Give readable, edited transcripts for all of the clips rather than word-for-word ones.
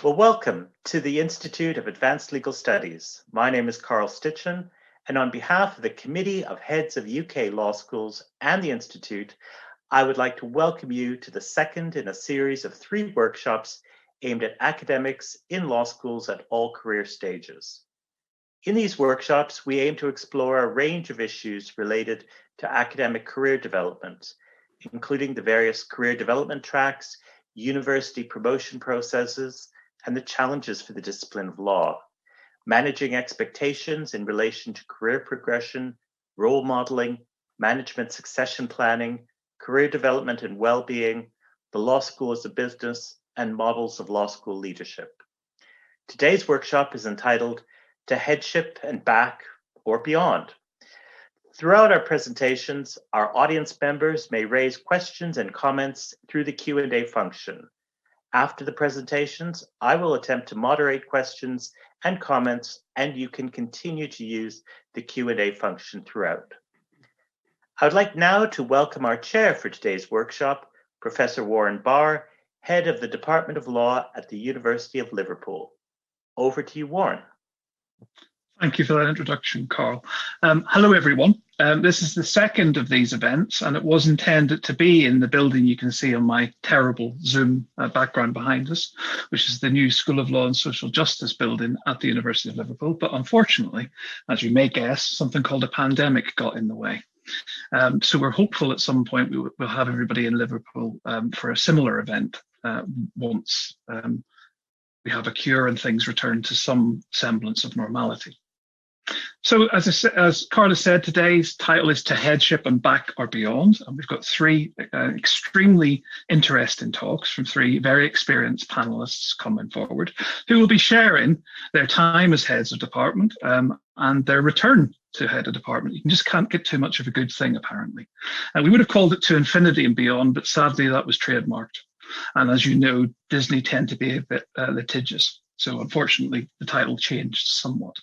Well, welcome to the Institute of Advanced Legal Studies. My name is Carl Stitchin, and on behalf of the Committee of Heads of UK Law Schools and the Institute, I would like to welcome you to the second in a series of 3 workshops aimed at academics in law schools at all career stages. In these workshops, we aim to explore a range of issues related to academic career development, including the various career development tracks, university promotion processes, and the challenges for the discipline of law, managing expectations in relation to career progression, role modeling, management succession planning, career development and well-being, the law school as a business, and models of law school leadership. Today's workshop is entitled To Headship and Back or Beyond. Throughout our presentations, our audience members may raise questions and comments through the Q&A function. After the presentations, I will attempt to moderate questions and comments, and you can continue to use the Q&A function throughout. I would like now to welcome our chair for today's workshop, Professor Warren Barr, Head of the Department of Law at the University of Liverpool. Over to you, Warren. Thank you for that introduction, Carl. Hello, everyone. This is the second of these events, and it was intended to be in the building you can see on my terrible Zoom background behind us, which is the new School of Law and Social Justice building at the University of Liverpool. But unfortunately, as you may guess, something called a pandemic got in the way. So we're hopeful at some point we'll have everybody in Liverpool for a similar event once we have a cure and things return to some semblance of normality. So as Carla said, today's title is To Headship and Back or Beyond, and we've got 3 extremely interesting talks from 3 very experienced panelists coming forward who will be sharing their time as heads of department and their return to head of department. You just can't get too much of a good thing, apparently. And we would have called it To Infinity and Beyond, but sadly that was trademarked. And as you know, Disney tend to be a bit litigious. So unfortunately, the title changed somewhat.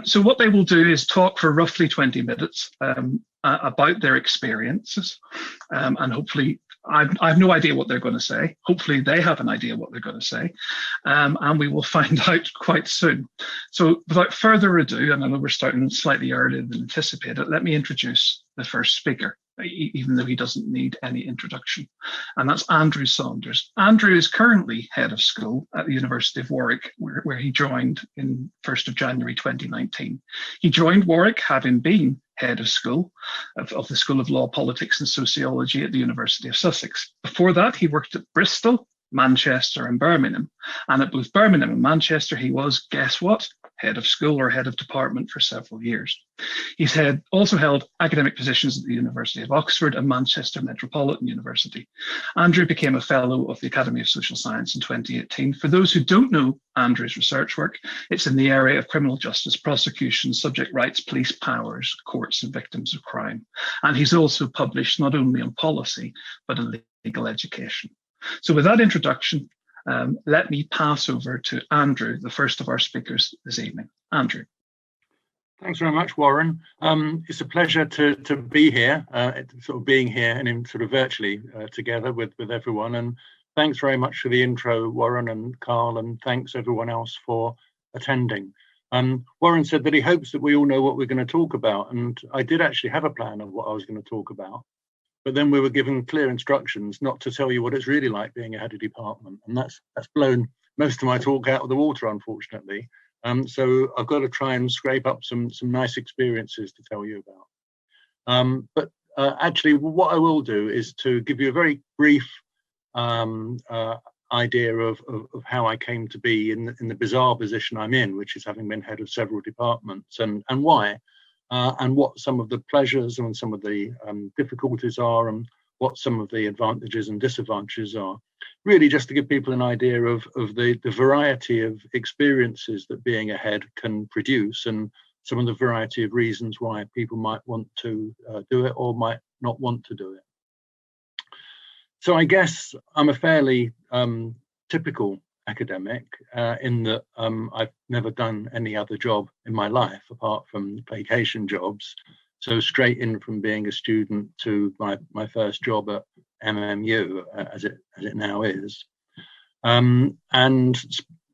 So what they will do is talk for roughly 20 minutes about their experiences. And hopefully, I've no idea what they're going to say. Hopefully, they have an idea what they're going to say. And we will find out quite soon. So without further ado, and I know we're starting slightly earlier than anticipated, let me introduce the first speaker, even though he doesn't need any introduction. And that's Andrew Saunders. Andrew is currently head of school at the University of Warwick, where he joined in 1st of January 2019. He joined Warwick having been head of school of the School of Law, Politics and Sociology at the University of Sussex. Before that, he worked at Bristol, Manchester and Birmingham. And at both Birmingham and Manchester, he was, guess what? Head of school or head of department for several years. He's also held academic positions at the University of Oxford and Manchester Metropolitan University. Andrew became a fellow of the Academy of Social Science in 2018. For those who don't know Andrew's research work, it's in the area of criminal justice, prosecution, subject rights, police powers, courts and victims of crime. And he's also published not only on policy, but on legal education. So with that introduction, let me pass over to Andrew, the first of our speakers this evening. Andrew. Thanks very much, Warren. It's a pleasure to be here, sort of being here and in sort of virtually together with everyone. And thanks very much for the intro, Warren and Carl, and thanks everyone else for attending. Warren said that he hopes that we all know what we're going to talk about, and I did actually have a plan of what I was going to talk about. But then we were given clear instructions not to tell you what it's really like being a head of department. And that's blown most of my talk out of the water, unfortunately. So I've got to try and scrape up some nice experiences to tell you about. But actually, what I will do is to give you a very brief idea of how I came to be in the bizarre position I'm in, which is having been head of several departments, and why. And what some of the pleasures and some of the difficulties are, and what some of the advantages and disadvantages are. Really just to give people an idea of the variety of experiences that being a head can produce, and some of the variety of reasons why people might want to do it or might not want to do it. So I guess I'm a fairly typical academic in that I've never done any other job in my life apart from vacation jobs. So straight in from being a student to my first job at MMU, as it now is, and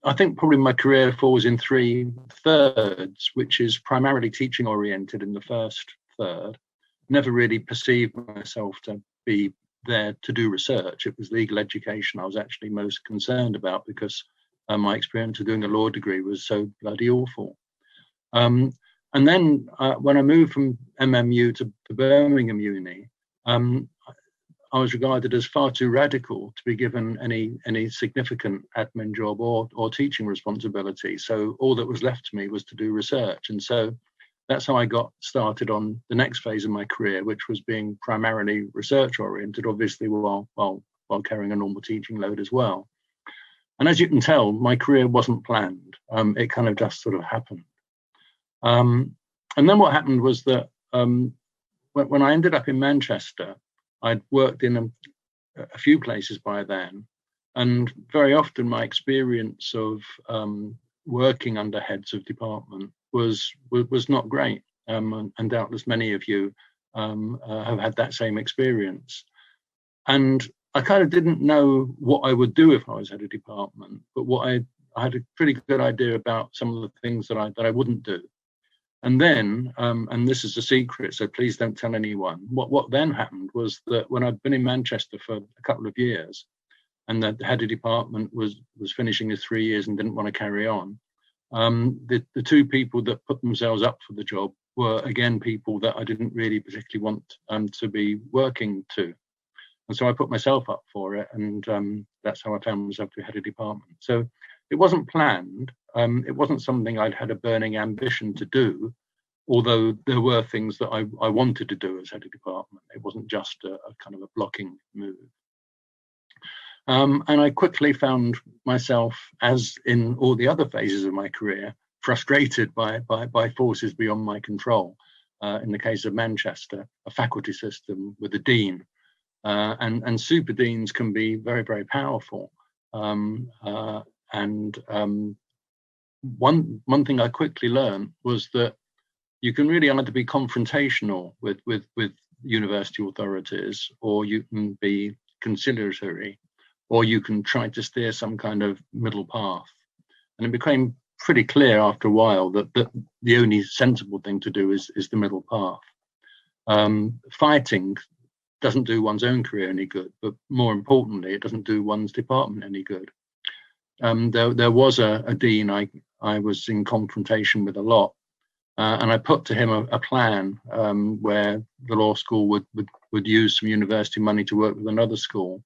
I think probably my career falls in 3/3, which is primarily teaching oriented in the first third. Never really perceived myself to be there to do research. It was legal education I was actually most concerned about, because my experience of doing a law degree was so bloody awful. And then when I moved from MMU to Birmingham Uni, I was regarded as far too radical to be given any significant admin job or teaching responsibility. So all that was left to me was to do research. And so that's how I got started on the next phase of my career, which was being primarily research oriented, obviously while carrying a normal teaching load as well. And as you can tell, my career wasn't planned. It kind of just sort of happened. And then what happened was that when I ended up in Manchester, I'd worked in a few places by then, and very often my experience of working under heads of department was not great, and doubtless many of you have had that same experience. And I kind of didn't know what I would do if I was head of department, but I had a pretty good idea about some of the things that I wouldn't do. And then, and this is a secret, so please don't tell anyone, what then happened was that when I'd been in Manchester for a couple of years, and the head of department was finishing his 3 years and didn't want to carry on, the two people that put themselves up for the job were, again, people that I didn't really particularly want to be working to. And so I put myself up for it, and that's how I found myself to be head of department. So it wasn't planned. It wasn't something I'd had a burning ambition to do, although there were things that I wanted to do as head of department. It wasn't just a kind of a blocking move. And I quickly found myself, as in all the other phases of my career, frustrated by forces beyond my control. In the case of Manchester, a faculty system with a dean. And super deans can be very, very powerful. One thing I quickly learned was that you can really either be confrontational with university authorities, or you can be conciliatory, or you can try to steer some kind of middle path. And it became pretty clear after a while that the only sensible thing to do is the middle path. Fighting doesn't do one's own career any good, but more importantly, it doesn't do one's department any good. There was a dean I was in confrontation with a lot, and I put to him a plan where the law school would use some university money to work with another school,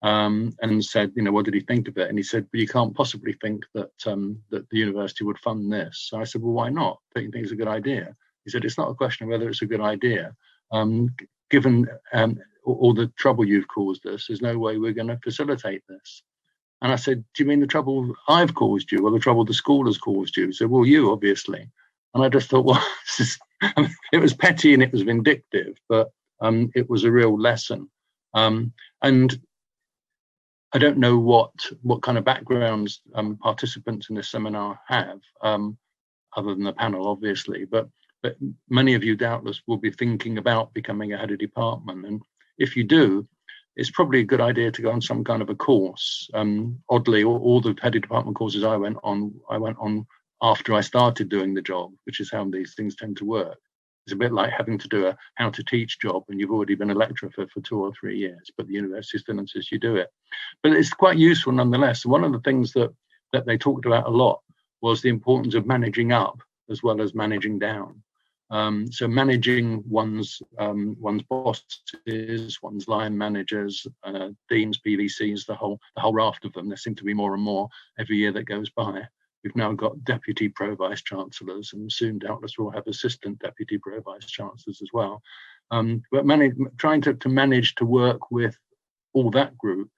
and said, what did he think of it? And he said, but you can't possibly think that the university would fund this. So I said, well, why not? Don't you think it's a good idea? He said, it's not a question of whether it's a good idea. Given all the trouble you've caused us, there's no way we're going to facilitate this. And I said, do you mean the trouble I've caused you, or the trouble the school has caused you? He said, well, you, obviously. And I just thought, well, it was petty and it was vindictive, but it was a real lesson. And I don't know what kind of backgrounds participants in this seminar have, other than the panel, obviously, but many of you doubtless will be thinking about becoming a head of department. And if you do, it's probably a good idea to go on some kind of a course. Oddly, all the head of department courses I went on after I started doing the job, which is how these things tend to work. It's a bit like having to do a how to teach job and you've already been a lecturer for 2 or 3 years, but the university still insists you do it. But it's quite useful nonetheless. One of the things that they talked about a lot was the importance of managing up as well as managing down. So managing one's bosses, one's line managers, deans, PVCs, the whole raft of them. There seem to be more and more every year that goes by. We've now got deputy pro-vice chancellors, and soon doubtless we'll have assistant deputy pro-vice chancellors as well. But trying to manage to work with all that group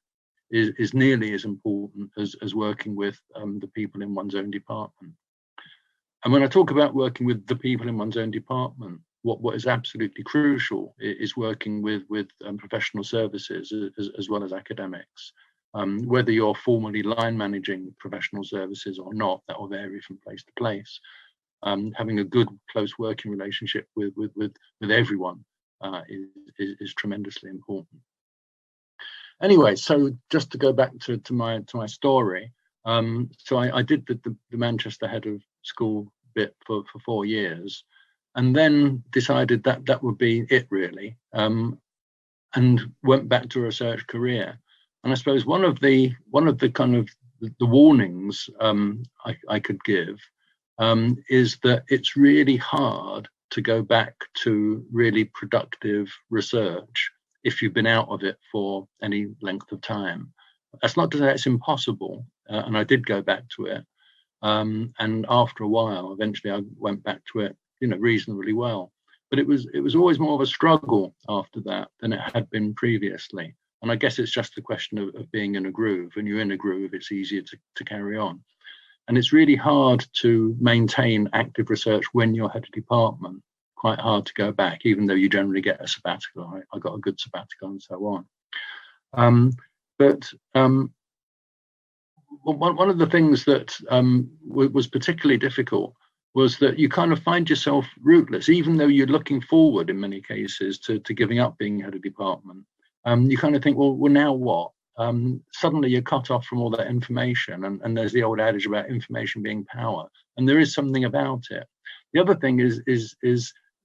is nearly as important as working with the people in one's own department. And when I talk about working with the people in one's own department, what is absolutely crucial is working with professional services as well as academics. Whether you're formally line managing professional services or not, that will vary from place to place. Having a good, close working relationship with everyone is tremendously important. Anyway, so just to go back to my story, So I did the Manchester head of school bit for 4 years, and then decided that would be it really, and went back to a research career. And I suppose one of the kind of the warnings I could give is that it's really hard to go back to really productive research if you've been out of it for any length of time. That's not to say it's impossible, and I did go back to it. And after a while, eventually I went back to it, reasonably well. But it was always more of a struggle after that than it had been previously. And I guess it's just a question of being in a groove. When you're in a groove, it's easier to carry on. And it's really hard to maintain active research when you're head of department. Quite hard to go back, even though you generally get a sabbatical. I got a good sabbatical and so on. But one of the things that was particularly difficult was that you kind of find yourself rootless, even though you're looking forward in many cases to giving up being head of department. You kind of think, well, now what? Suddenly you're cut off from all that information, and there's the old adage about information being power, and there is something about it. The other thing is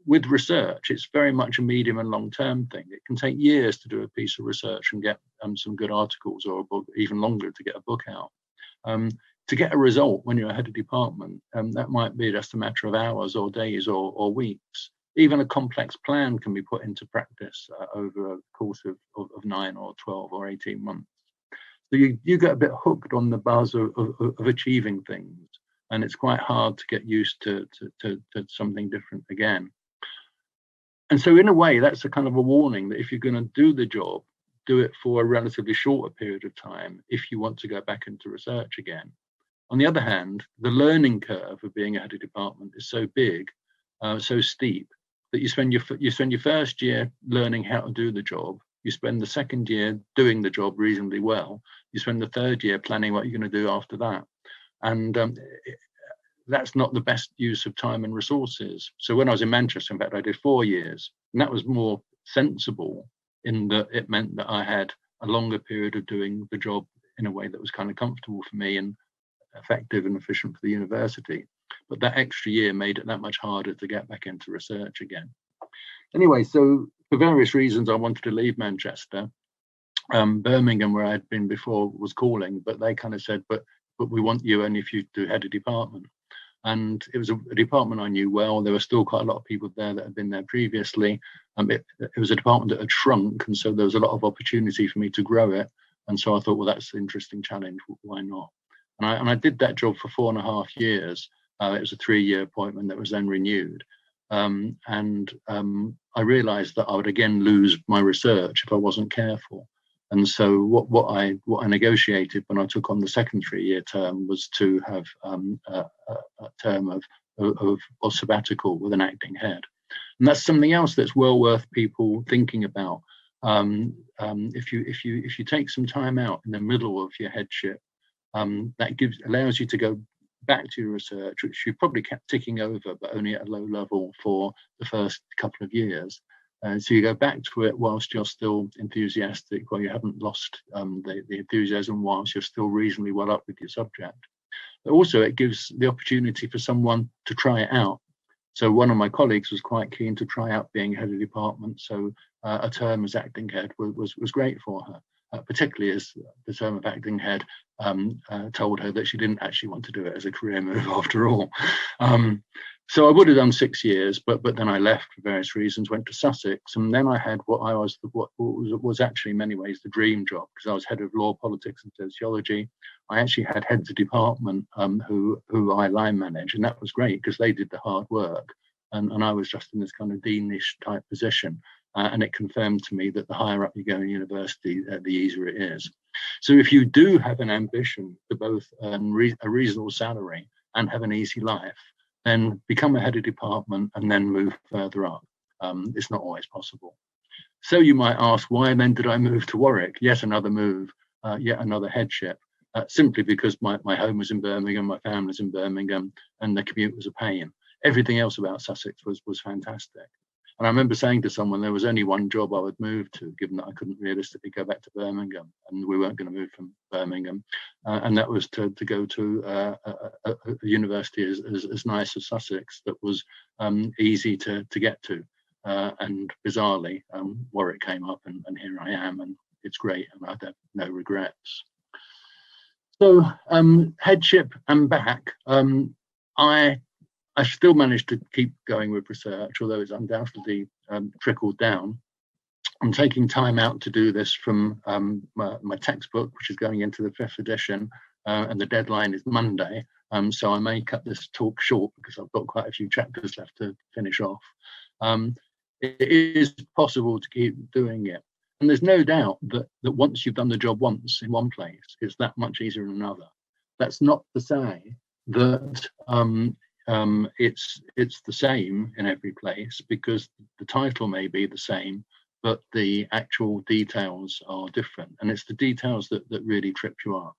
with research, it's very much a medium and long-term thing. It can take years to do a piece of research and get some good articles, or a book, even longer to get a book out. To get a result when you're a head of department, that might be just a matter of hours or days or weeks. Even a complex plan can be put into practice over a course of 9 or 12 or 18 months. So you get a bit hooked on the buzz of achieving things, and it's quite hard to get used to something different again. And so in a way, that's a kind of a warning that if you're going to do the job, do it for a relatively shorter period of time if you want to go back into research again. On the other hand, the learning curve of being a head of department is so big, so steep, that you spend your first year learning how to do the job. You spend the second year doing the job reasonably well. You spend the third year planning what you're going to do after that. And that's not the best use of time and resources. So when I was in Manchester, in fact, I did 4 years, and that was more sensible in that it meant that I had a longer period of doing the job in a way that was kind of comfortable for me and effective and efficient for the university. But that extra year made it that much harder to get back into research again. Anyway, so for various reasons, I wanted to leave Manchester. Birmingham, where I'd been before, was calling, but they kind of said, but we want you only if you do head of department. And it was a department I knew well. There were still quite a lot of people there that had been there previously. It was a department that had shrunk, and so there was a lot of opportunity for me to grow it. And so I thought, well, that's an interesting challenge. Why not? And I did that job for 4.5 years. It was a 3-year appointment that was then renewed. I realized that I would again lose my research if I wasn't careful. And so what I negotiated when I took on the second 3-year term was to have a term of sabbatical with an acting head. And that's something else that's well worth people thinking about. If you take some time out in the middle of your headship, that allows you to go back to your research, which you probably kept ticking over, but only at a low level for the first couple of years. So you go back to it whilst you're still enthusiastic, while you haven't lost the enthusiasm, whilst you're still reasonably well up with your subject. But also it gives the opportunity for someone to try it out. So one of my colleagues was quite keen to try out being head of department, so a term as acting head was great for her, particularly as the term of acting head told her that she didn't actually want to do it as a career move after all. So I would have done 6 years, but then I left for various reasons, went to Sussex, and then I had what was actually in many ways the dream job, because I was head of law, politics and sociology. I actually had heads of department who I line managed, and that was great because they did the hard work, and I was just in this kind of deanish type position. And it confirmed to me that the higher up you go in university, the easier it is. So if you do have an ambition to both earn a reasonable salary and have an easy life, then become a head of department and then move further up. It's not always possible. So you might ask, why then did I move to Warwick? Yet another move, yet another headship, simply because my home was in Birmingham, my family was in Birmingham, and the commute was a pain. Everything else about Sussex was fantastic. And I remember saying to someone there was only one job I would move to, given that I couldn't realistically go back to Birmingham, and we weren't going to move from Birmingham, and that was to go to a university as nice as Sussex, that was easy to get to. And bizarrely, Warwick came up, and here I am, and it's great, and I have no regrets. So headship and back, I still managed to keep going with research, although it's undoubtedly trickled down. I'm taking time out to do this from my textbook, which is going into the 5th edition, and the deadline is Monday. So I may cut this talk short because I've got quite a few chapters left to finish off. It is possible to keep doing it. And there's no doubt that once you've done the job once in one place, it's that much easier in another. That's not to say that it's the same in every place, because the title may be the same, but the actual details are different. And it's the details that really trip you up.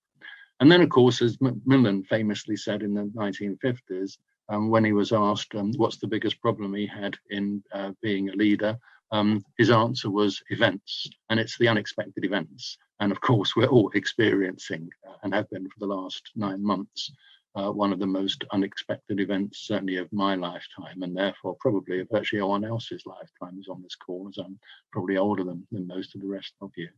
And then, of course, as Macmillan famously said in the 1950s, when he was asked what's the biggest problem he had in being a leader, his answer was events, and it's the unexpected events. And of course, we're all experiencing, and have been for the last 9 months, one of the most unexpected events, certainly of my lifetime, and therefore probably of virtually anyone else's lifetime who's on this call, as I'm probably older than most of the rest of you.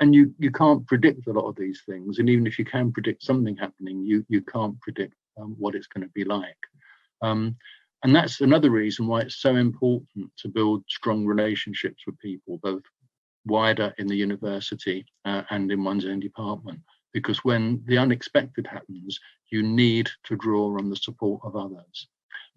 And you can't predict a lot of these things, and even if you can predict something happening, you can't predict what it's going to be like. And that's another reason why it's so important to build strong relationships with people, both wider in the university and in one's own department, because when the unexpected happens, you need to draw on the support of others.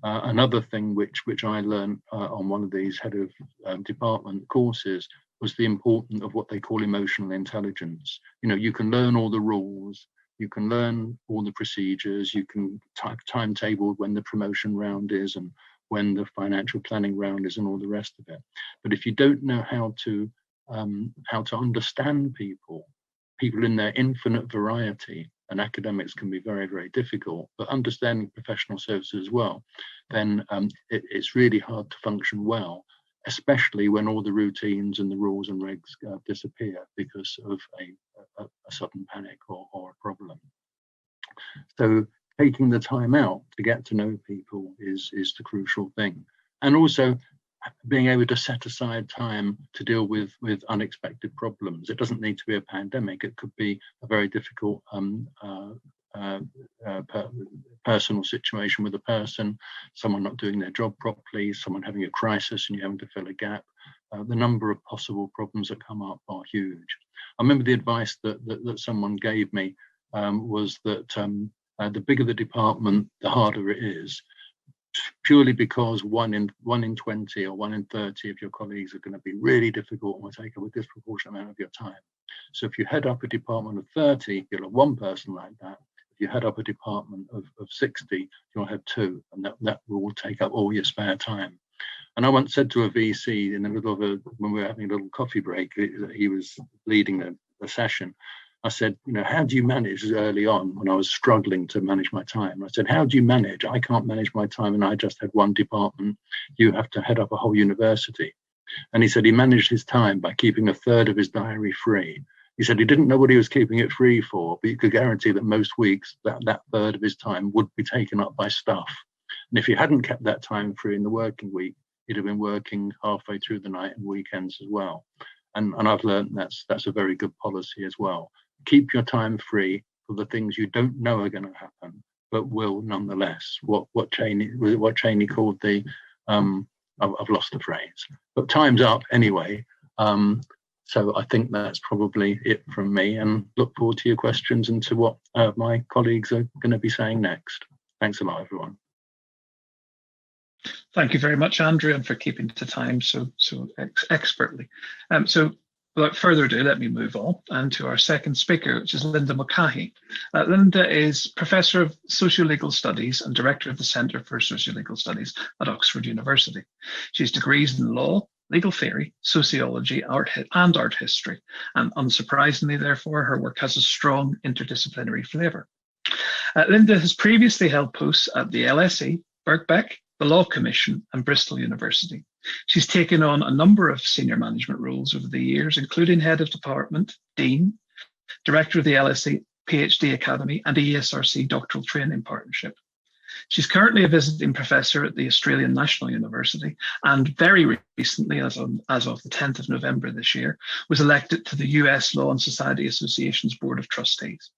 Another thing which I learned on one of these head of department courses was the importance of what they call emotional intelligence. You know, you can learn all the rules, you can learn all the procedures, you can timetable when the promotion round is and when the financial planning round is and all the rest of it. But if you don't know how to understand people in their infinite variety, and academics can be very, very difficult, but understanding professional services as well, then it's really hard to function well, especially when all the routines and the rules and regs disappear because of a sudden panic or a problem. So taking the time out to get to know people is the crucial thing. And also being able to set aside time to deal with unexpected problems. It doesn't need to be a pandemic. It could be a very difficult personal situation with a person, someone not doing their job properly, someone having a crisis and you're having to fill a gap. The number of possible problems that come up are huge. I remember the advice that someone gave me was that the bigger the department, the harder it is, purely because 1 in 20 or 1 in 30 of your colleagues are going to be really difficult and will take up a disproportionate amount of your time. So if you head up a department of 30, you'll have one person like that. If you head up a department of 60, you'll have 2, and that will take up all your spare time. And I once said to a VC in the middle of when we were having a little coffee break, he was leading the session. I said, you know, how do you manage early on when I was struggling to manage my time? I said, how do you manage? I can't manage my time and I just had one department. You have to head up a whole university. And he said he managed his time by keeping 1/3 of his diary free. He said he didn't know what he was keeping it free for, but you could guarantee that most weeks that third of his time would be taken up by stuff. And if he hadn't kept that time free in the working week, he'd have been working halfway through the night and weekends as well. And I've learned that's a very good policy as well. Keep your time free for the things you don't know are going to happen, but will nonetheless. What Cheney called the I've lost the phrase, but time's up anyway. So I think that's probably it from me, and look forward to your questions and to what my colleagues are going to be saying next. Thanks a lot, everyone. Thank you very much, Andrew, and for keeping to time so expertly. So without further ado, let me move on and to our second speaker, which is Linda Mukahi. Linda is Professor of Socio-Legal Studies and Director of the Centre for Socio-Legal Studies at Oxford University. She has degrees in law, legal theory, sociology, and art history, and unsurprisingly, therefore, her work has a strong interdisciplinary flavour. Linda has previously held posts at the LSE, Birkbeck, the Law Commission, and Bristol University. She's taken on a number of senior management roles over the years, including head of department, dean, director of the LSE PhD Academy, and the ESRC Doctoral Training Partnership. She's currently a visiting professor at the Australian National University, and very recently, as of the 10th of November this year, was elected to the US Law and Society Association's Board of Trustees.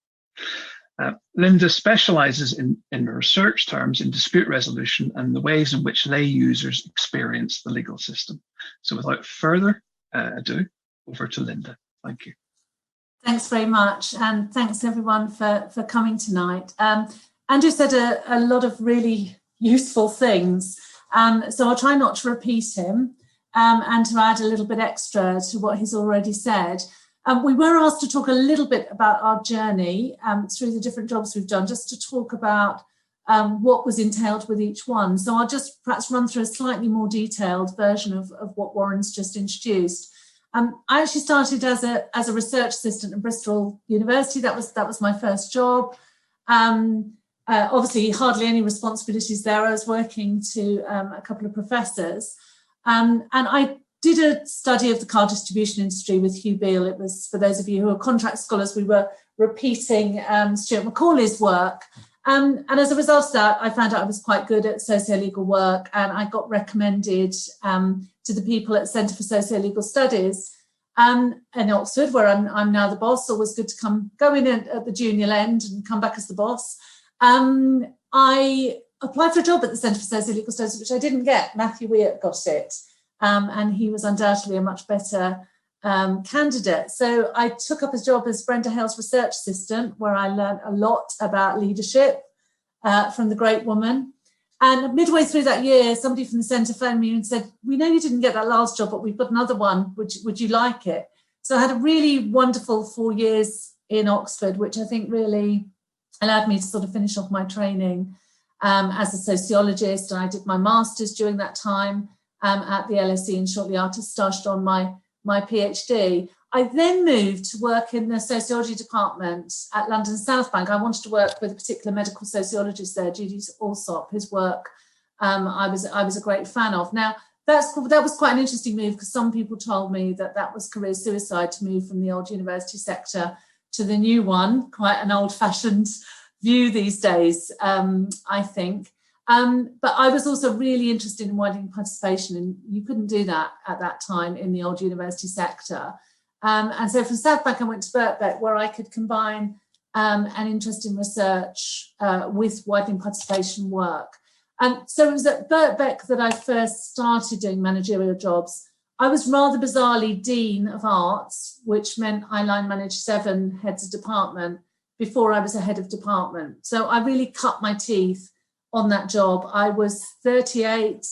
Linda specialises in research terms in dispute resolution and the ways in which lay users experience the legal system. So without further ado, over to Linda. Thank you. Thanks very much, and thanks everyone for coming tonight. Andrew said a lot of really useful things, so I'll try not to repeat him and to add a little bit extra to what he's already said. We were asked to talk a little bit about our journey through the different jobs we've done, just to talk about what was entailed with each one. So I'll just perhaps run through a slightly more detailed version of what Warren's just introduced. I actually started as a research assistant at Bristol University. That was my first job. Obviously, hardly any responsibilities there. I was working to a couple of professors, and I did a study of the car distribution industry with Hugh Beale. It was, for those of you who are contract scholars, we were repeating Stuart Macaulay's work. And as a result of that, I found out I was quite good at socio-legal work, and I got recommended to the people at Centre for Socio-Legal Studies in Oxford, where I'm now the boss. Always good to go in at the junior end and come back as the boss. I applied for a job at the Centre for Socio-Legal Studies, which I didn't get. Matthew Weir got it, and he was undoubtedly a much better candidate. So I took up his job as Brenda Hale's research assistant, where I learned a lot about leadership from the great woman. And midway through that year, somebody from the centre phoned me and said, "We know you didn't get that last job, but we've got another one. Would you like it?" So I had a really wonderful 4 years in Oxford, which I think really allowed me to sort of finish off my training as a sociologist. And I did my master's during that time at the LSE, and shortly after started on my PhD. I then moved to work in the sociology department at London South Bank. I wanted to work with a particular medical sociologist there, Judy Alsop. His work I was a great fan of. Now, that was quite an interesting move, because some people told me that was career suicide to move from the old university sector to the new one. Quite an old-fashioned view these days, I think. But I was also really interested in widening participation, and you couldn't do that at that time in the old university sector. And so from South Bank, I went to Birkbeck, where I could combine an interest in research with widening participation work. And so it was at Birkbeck that I first started doing managerial jobs. I was rather bizarrely Dean of Arts, which meant I line managed 7 heads of department before I was a head of department. So I really cut my teeth on that job. I was 38.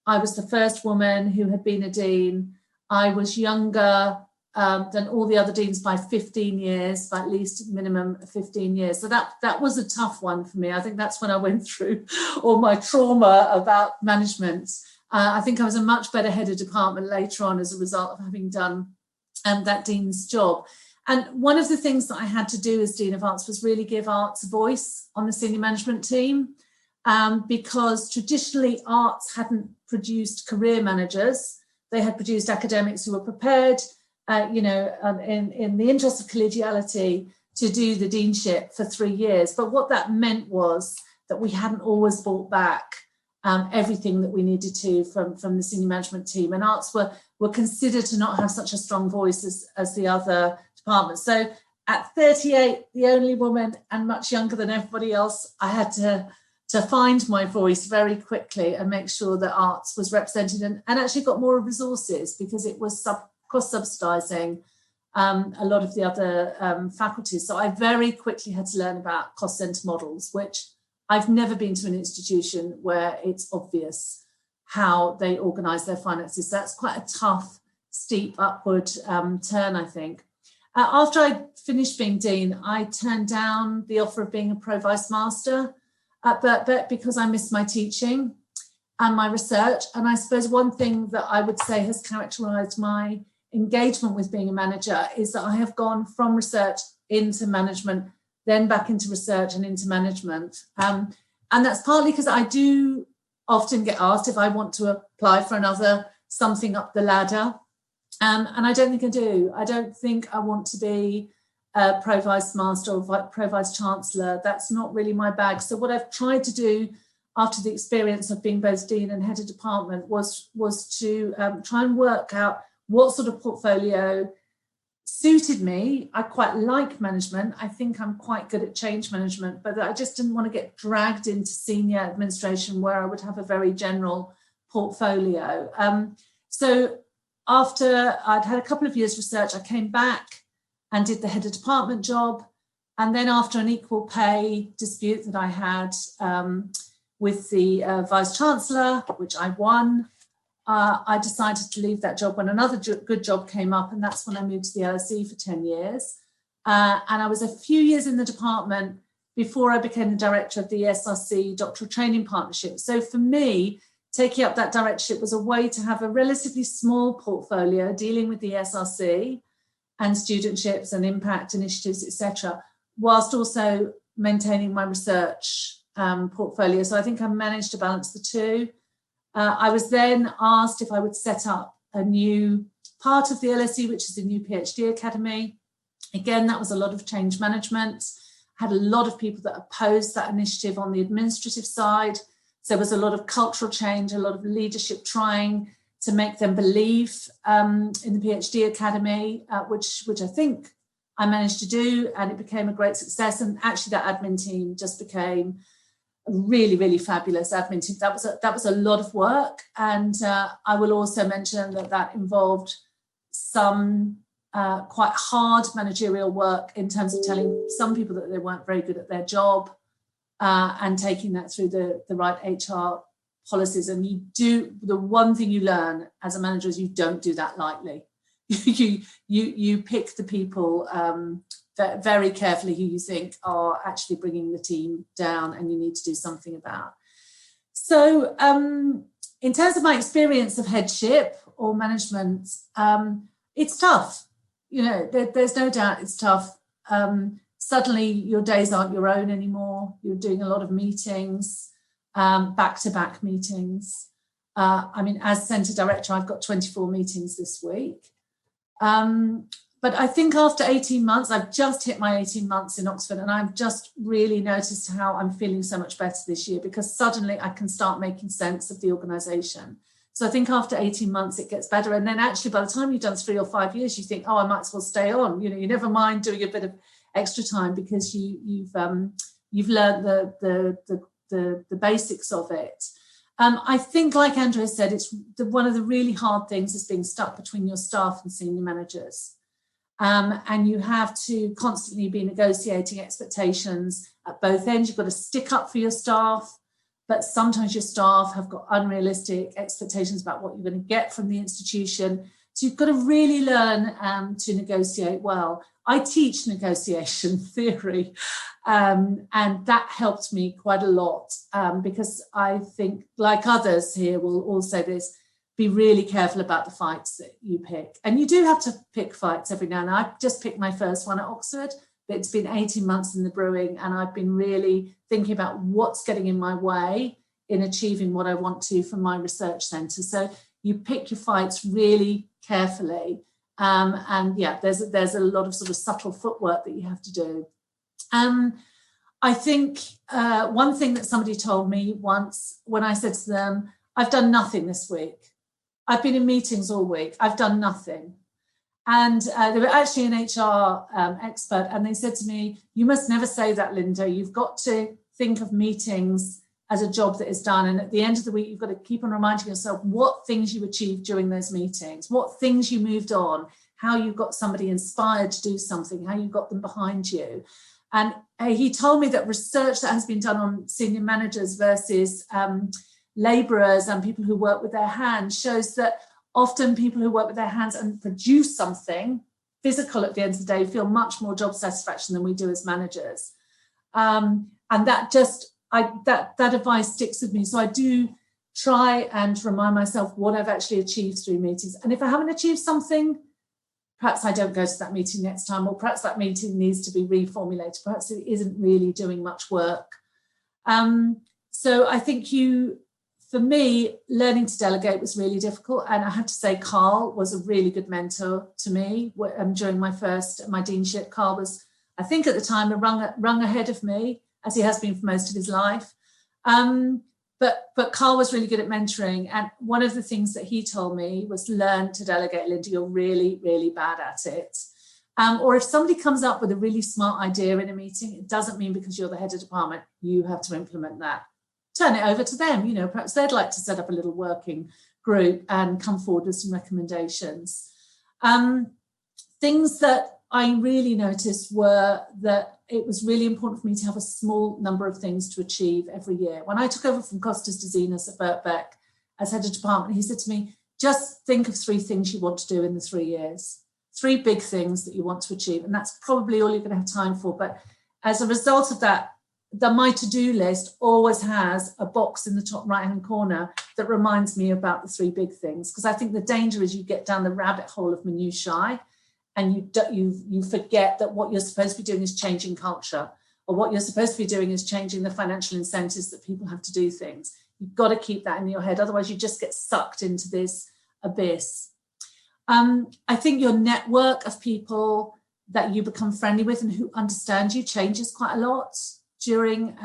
I was the first woman who had been a dean. I was younger than all the other deans by 15 years, by at least minimum 15 years. So that was a tough one for me. I think that's when I went through all my trauma about management. I think I was a much better head of department later on as a result of having done that dean's job. And one of the things that I had to do as Dean of Arts was really give arts a voice on the senior management team, because traditionally arts hadn't produced career managers. They had produced academics who were prepared, in the interest of collegiality, to do the deanship for 3 years. But what that meant was that we hadn't always brought back everything that we needed to from the senior management team. And arts were considered to not have such a strong voice as the other departments. So at 38, the only woman and much younger than everybody else, I had to find my voice very quickly and make sure that arts was represented and actually got more resources, because it was cross-subsidising a lot of the other faculties. So I very quickly had to learn about cost centre models, which I've never been to an institution where it's obvious how they organise their finances. So that's quite a tough, steep upward turn, I think. After I finished being Dean, I turned down the offer of being a Pro Vice Master at Birkbeck because I missed my teaching and my research. And I suppose one thing that I would say has characterised my engagement with being a manager is that I have gone from research into management, then back into research and into management. And that's partly because I do often get asked if I want to apply for another something up the ladder. And I don't think I do. I don't think I want to be a Pro Vice Master or Pro Vice Chancellor. That's not really my bag. So what I've tried to do after the experience of being both Dean and Head of Department was to try and work out what sort of portfolio suited me. I quite like management. I think I'm quite good at change management, but I just didn't want to get dragged into senior administration where I would have a very general portfolio. So after I'd had a couple of years research, I came back and did the Head of Department job. And then after an equal pay dispute that I had with the Vice Chancellor, which I won, I decided to leave that job when another good job came up, and that's when I moved to the LSE for 10 years. And I was a few years in the department before I became the director of the SRC Doctoral Training Partnership. So for me, taking up that directorship was a way to have a relatively small portfolio dealing with the SRC and studentships and impact initiatives, etc., whilst also maintaining my research portfolio. So I think I managed to balance the two. I was then asked if I would set up a new part of the LSE, which is a new PhD academy. Again, that was a lot of change management. I had a lot of people that opposed that initiative on the administrative side. So there was a lot of cultural change, a lot of leadership trying to make them believe in the PhD academy, which I think I managed to do, and it became a great success. And actually that admin team just became a really, really fabulous admin team. That was a lot of work. And I will also mention that involved some quite hard managerial work in terms of telling some people that they weren't very good at their job and taking that through the right HR policies. And the one thing you learn as a manager is you don't do that lightly. You pick the people very carefully who you think are actually bringing the team down and you need to do something about. So in terms of my experience of headship or management, it's tough. There's no doubt it's tough. Suddenly your days aren't your own anymore. You're doing a lot of meetings, back-to-back meetings. As centre director, I've got 24 meetings this week. But I think after 18 months, I've just hit my 18 months in Oxford, and I've just really noticed how I'm feeling so much better this year because suddenly I can start making sense of the organisation. So I think after 18 months, it gets better. And then actually by the time you've done 3 or 5 years, you think, I might as well stay on. You never mind doing a bit of extra time because you've learned the basics of it. I think, like Andrew said, it's one of the really hard things is being stuck between your staff and senior managers. And you have to constantly be negotiating expectations at both ends. You've got to stick up for your staff, but sometimes your staff have got unrealistic expectations about what you're going to get from the institution. So you've got to really learn to negotiate well. I teach negotiation theory, and that helped me quite a lot because I think, like others here will all say this, be really careful about the fights that you pick. And you do have to pick fights every now and then. I've just picked my first one at Oxford, but it's been 18 months in the brewing, and I've been really thinking about what's getting in my way in achieving what I want to from my research centre. So you pick your fights really carefully. And yeah, there's a lot of sort of subtle footwork that you have to do. I think one thing that somebody told me once when I said to them, I've done nothing this week. I've been in meetings all week. I've done nothing. And they were actually an HR expert, and they said to me, you must never say that, Linda. You've got to think of meetings as a job that is done. And at the end of the week, you've got to keep on reminding yourself what things you achieved during those meetings, what things you moved on, how you got somebody inspired to do something, how you got them behind you. And he told me that research that has been done on senior managers versus labourers and people who work with their hands shows that often people who work with their hands and produce something physical at the end of the day feel much more job satisfaction than we do as managers. And that advice sticks with me. So I do try and remind myself what I've actually achieved through meetings. And if I haven't achieved something, perhaps I don't go to that meeting next time, or perhaps that meeting needs to be reformulated. Perhaps it isn't really doing much work. So I think you for me, learning to delegate was really difficult. And I have to say, Carl was a really good mentor to me during my deanship. Carl was, I think at the time, a rung ahead of me, as he has been for most of his life. But Carl was really good at mentoring. And one of the things that he told me was, learn to delegate, Linda. You're really, really bad at it. Or if somebody comes up with a really smart idea in a meeting, it doesn't mean because you're the head of department, you have to implement that. Turn it over to them. You know, perhaps they'd like to set up a little working group and come forward with some recommendations. Things that I really noticed were that it was really important for me to have a small number of things to achieve every year. When I took over from Costas Desinas at Birkbeck as head of department, he said to me, just think of 3 things you want to do in the 3 years. 3 big things that you want to achieve. And that's probably all you're going to have time for. But as a result of that, my to-do list always has a box in the top right-hand corner that reminds me about the 3 big things. Because I think the danger is you get down the rabbit hole of minutiae and you forget that what you're supposed to be doing is changing culture, or what you're supposed to be doing is changing the financial incentives that people have to do things. You've got to keep that in your head. Otherwise, you just get sucked into this abyss. I think your network of people that you become friendly with and who understand you changes quite a lot during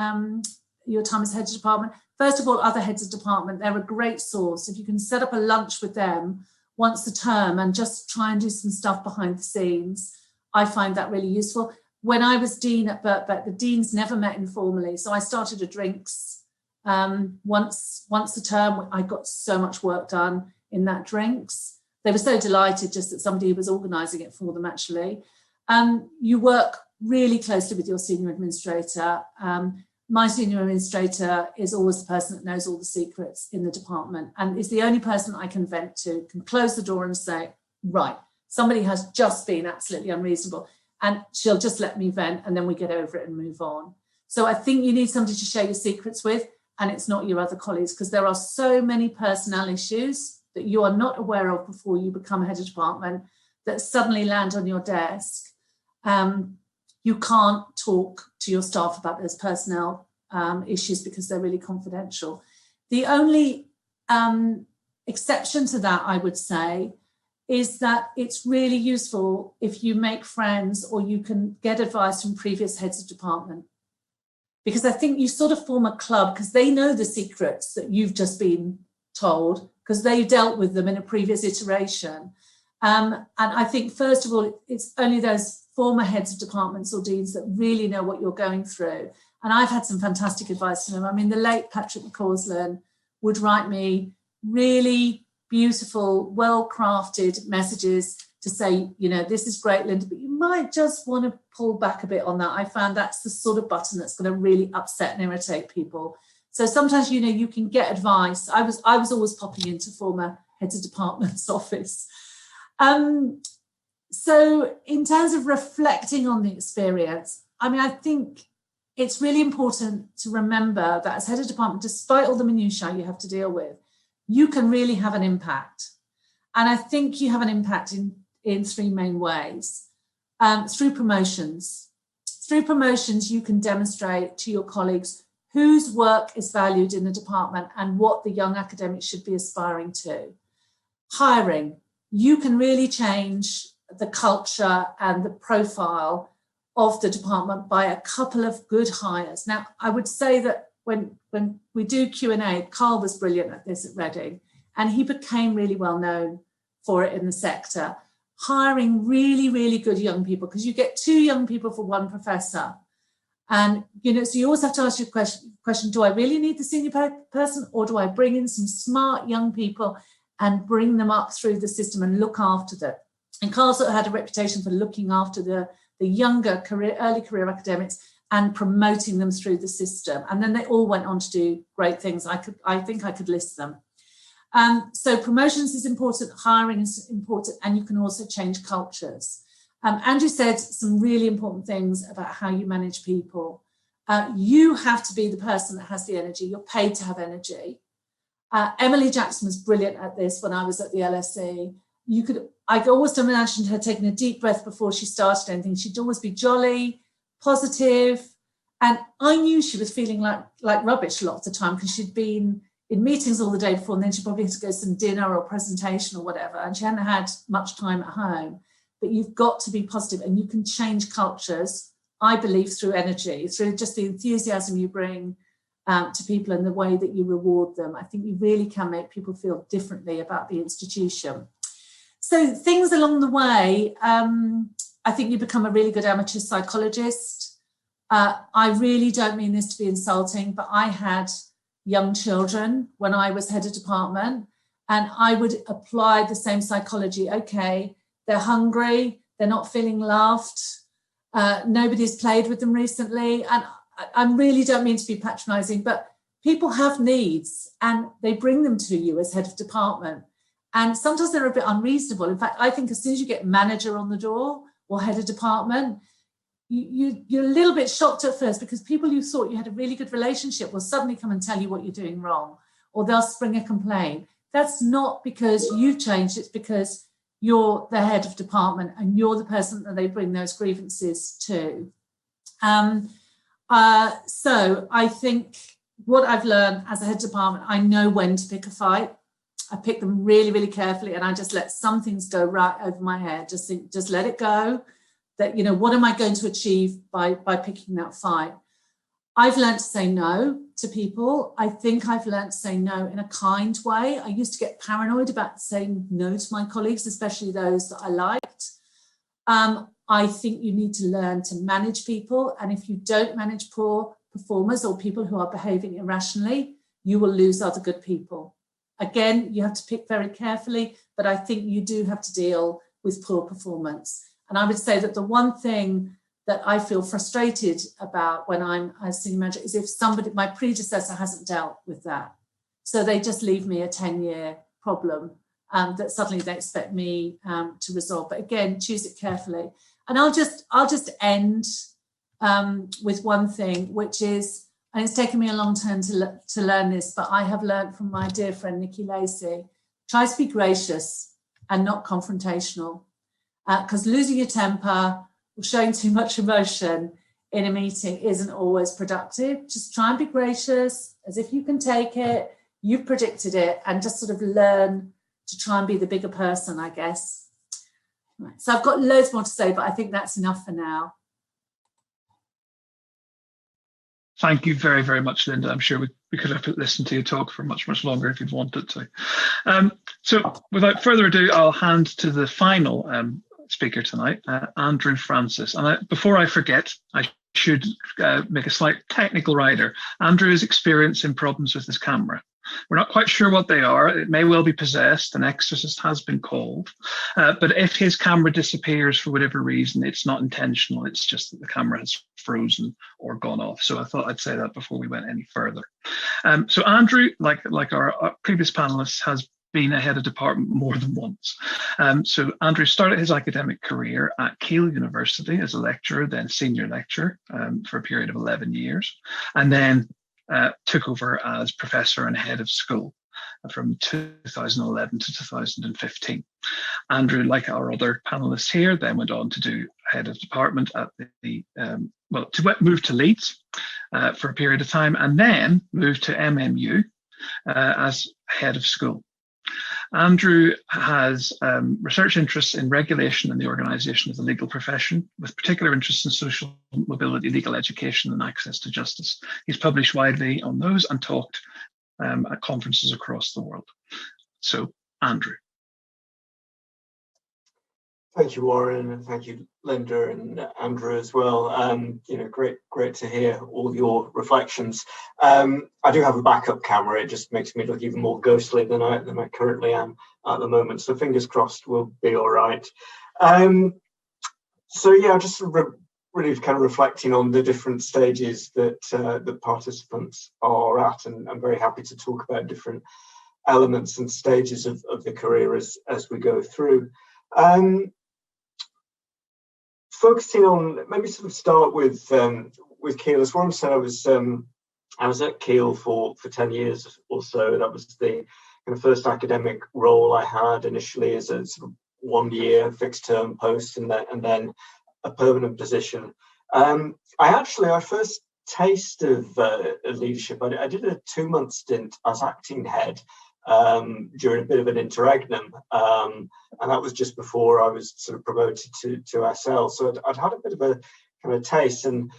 your time as head of department. First of all, other heads of department, they're a great source. If you can set up a lunch with them once a term and just try and do some stuff behind the scenes, I find that really useful. When I was dean at Birkbeck, the deans never met informally. So I started a drinks once a term. I got so much work done in that drinks. They were so delighted just that somebody was organising it for them, actually. You work really closely with your senior administrator. My senior administrator is always the person that knows all the secrets in the department and is the only person I can vent to, can close the door and say, right, somebody has just been absolutely unreasonable, and she'll just let me vent and then we get over it and move on. So I think you need somebody to share your secrets with, and it's not your other colleagues, because there are so many personnel issues that you are not aware of before you become head of department that suddenly land on your desk. You can't talk to your staff about those personnel issues because they're really confidential. The only exception to that, I would say, is that it's really useful if you make friends or you can get advice from previous heads of department. Because I think you sort of form a club because they know the secrets that you've just been told because they dealt with them in a previous iteration. And I think, first of all, it's only those former heads of departments or deans that really know what you're going through. And I've had some fantastic advice from them. I mean, the late Patrick McCausland would write me really beautiful, well-crafted messages to say, you know, this is great, Linda, but you might just want to pull back a bit on that. I found that's the sort of button that's going to really upset and irritate people. So sometimes, you know, you can get advice. I was always popping into former heads of department's office. So in terms of reflecting on the experience, I mean, I think it's really important to remember that as head of department, despite all the minutiae you have to deal with, you can really have an impact. And I think you have an impact in 3 main ways. Through promotions. Through promotions, you can demonstrate to your colleagues whose work is valued in the department and what the young academics should be aspiring to. Hiring. You can really change the culture and the profile of the department by a couple of good hires. Now, I would say that when we do Q&A, Carl was brilliant at this at Reading, and he became really well known for it in the sector. Hiring really, really good young people, because you get 2 young people for 1 professor. And, you know, so you always have to ask your question, do I really need the senior person, or do I bring in some smart young people and bring them up through the system and look after them? And Carl sort of had a reputation for looking after the younger early career academics and promoting them through the system. And then they all went on to do great things. I think I could list them. So promotions is important, hiring is important, and you can also change cultures. Andrew said some really important things about how you manage people. You have to be the person that has the energy. You're paid to have energy. Emily Jackson was brilliant at this when I was at the LSE. I always imagined her taking a deep breath before she started anything. She'd always be jolly, positive, and I knew she was feeling like rubbish a lot of the time because she'd been in meetings all the day before, and then she probably had to go to some dinner or presentation or whatever, and she hadn't had much time at home. But you've got to be positive, and you can change cultures, I believe, through energy, through just the enthusiasm you bring to people and the way that you reward them. I think you really can make people feel differently about the institution. So things along the way, I think you become a really good amateur psychologist. I really don't mean this to be insulting, but I had young children when I was head of department, and I would apply the same psychology. Okay, they're hungry, they're not feeling loved, nobody's played with them recently. And I really don't mean to be patronising, but people have needs and they bring them to you as head of department. And sometimes they're a bit unreasonable. In fact, I think as soon as you get manager on the door or head of department, you're a little bit shocked at first, because people you thought you had a really good relationship will suddenly come and tell you what you're doing wrong, or they'll spring a complaint. That's not because you've changed, it's because you're the head of department and you're the person that they bring those grievances to. So I think what I've learned as a head of department, I know when to pick a fight. I pick them really, really carefully, and I just let some things go right over my head. Just let it go. That, you know, what am I going to achieve by picking that fight? I've learned to say no to people. I think I've learned to say no in a kind way. I used to get paranoid about saying no to my colleagues, especially those that I liked. I think you need to learn to manage people. And if you don't manage poor performers or people who are behaving irrationally, you will lose other good people. Again, you have to pick very carefully, but I think you do have to deal with poor performance. And I would say that the one thing that I feel frustrated about when I'm a senior manager is if somebody, my predecessor, hasn't dealt with that. So they just leave me a 10-year problem that suddenly they expect me to resolve. But again, choose it carefully. And I'll just end with one thing, which is, and it's taken me a long time to learn this, but I have learned from my dear friend Nikki Lacey, try to be gracious and not confrontational. Because losing your temper or showing too much emotion in a meeting isn't always productive. Just try and be gracious, as if you can take it, you've predicted it, and just sort of learn to try and be the bigger person, I guess. Right. So I've got loads more to say, but I think that's enough for now. Thank you very, very much, Linda. I'm sure we could have listened to you talk for much, much longer if you'd wanted to. So without further ado, I'll hand to the final speaker tonight, Andrew Francis. And before I forget, I should make a slight technical rider. Andrew is experiencing problems with his camera. We're not quite sure what they are. It may well be possessed. An exorcist has been called. But if his camera disappears for whatever reason, it's not intentional. It's just that the camera has frozen or gone off. So I thought I'd say that before we went any further. So Andrew, like our previous panelists, has been a head of department more than once. So Andrew started his academic career at Keele University as a lecturer, then senior lecturer for a period of 11 years, and then took over as professor and head of school from 2011 to 2015. Andrew, like our other panelists here, then went on to do head of department at to move to Leeds for a period of time, and then moved to MMU as head of school. Andrew has research interests in regulation and the organisation of the legal profession, with particular interest in social mobility, legal education and access to justice. He's published widely on those and talked at conferences across the world. So, Andrew. Thank you, Warren, and thank you, Linda and Andrew as well. Great to hear all your reflections. I do have a backup camera. It just makes me look even more ghostly than I currently am at the moment. So fingers crossed, we'll be all right. Just really kind of reflecting on the different stages that the participants are at, and I'm very happy to talk about different elements and stages of the career as we go through. Focusing on, maybe sort of start with Keele. As Warren said, I was at Keele for 10 years or so. That was the kind of first academic role I had initially as a sort of 1-year fixed term post, and then a permanent position. I first taste of leadership. I did a 2-month stint as acting head during a bit of an interregnum, and that was just before I was sort of promoted to SL. So I'd had a bit of a kind of taste, and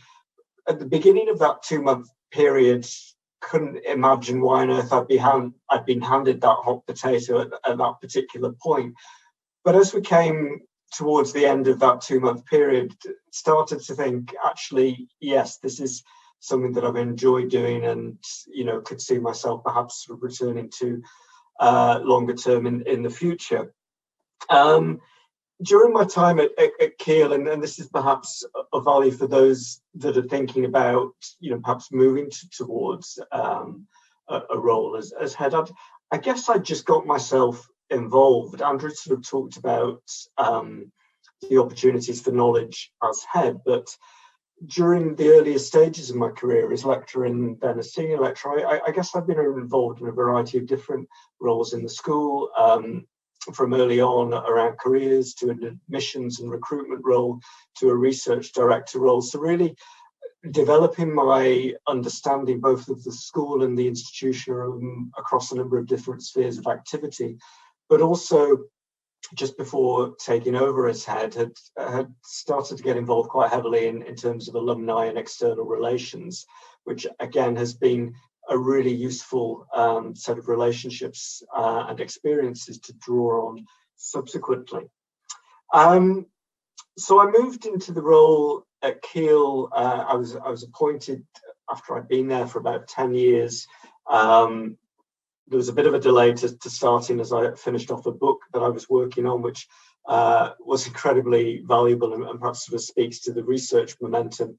at the beginning of that 2-month period, couldn't imagine why on earth I'd been handed that hot potato at that particular point. But as we came towards the end of that 2-month period, started to think, actually, yes, this is something that I've enjoyed doing, and could see myself perhaps sort of returning to longer term in the future. During my time at Keele, and this is perhaps of value for those that are thinking about, perhaps moving towards a role as head, I guess I just got myself involved. Andrew sort of talked about the opportunities for knowledge as head, but during the earlier stages of my career as lecturer and then as senior lecturer, I guess I've been involved in a variety of different roles in the school, from early on around careers to an admissions and recruitment role to a research director role. So really developing my understanding both of the school and the institution across a number of different spheres of activity, but also just before taking over as head, had started to get involved quite heavily in terms of alumni and external relations, which again has been a really useful set of relationships and experiences to draw on subsequently. So I moved into the role at Keele. I was appointed after I'd been there for about 10 years. There was a bit of a delay to starting as I finished off a book that I was working on, which was incredibly valuable and perhaps sort of speaks to the research momentum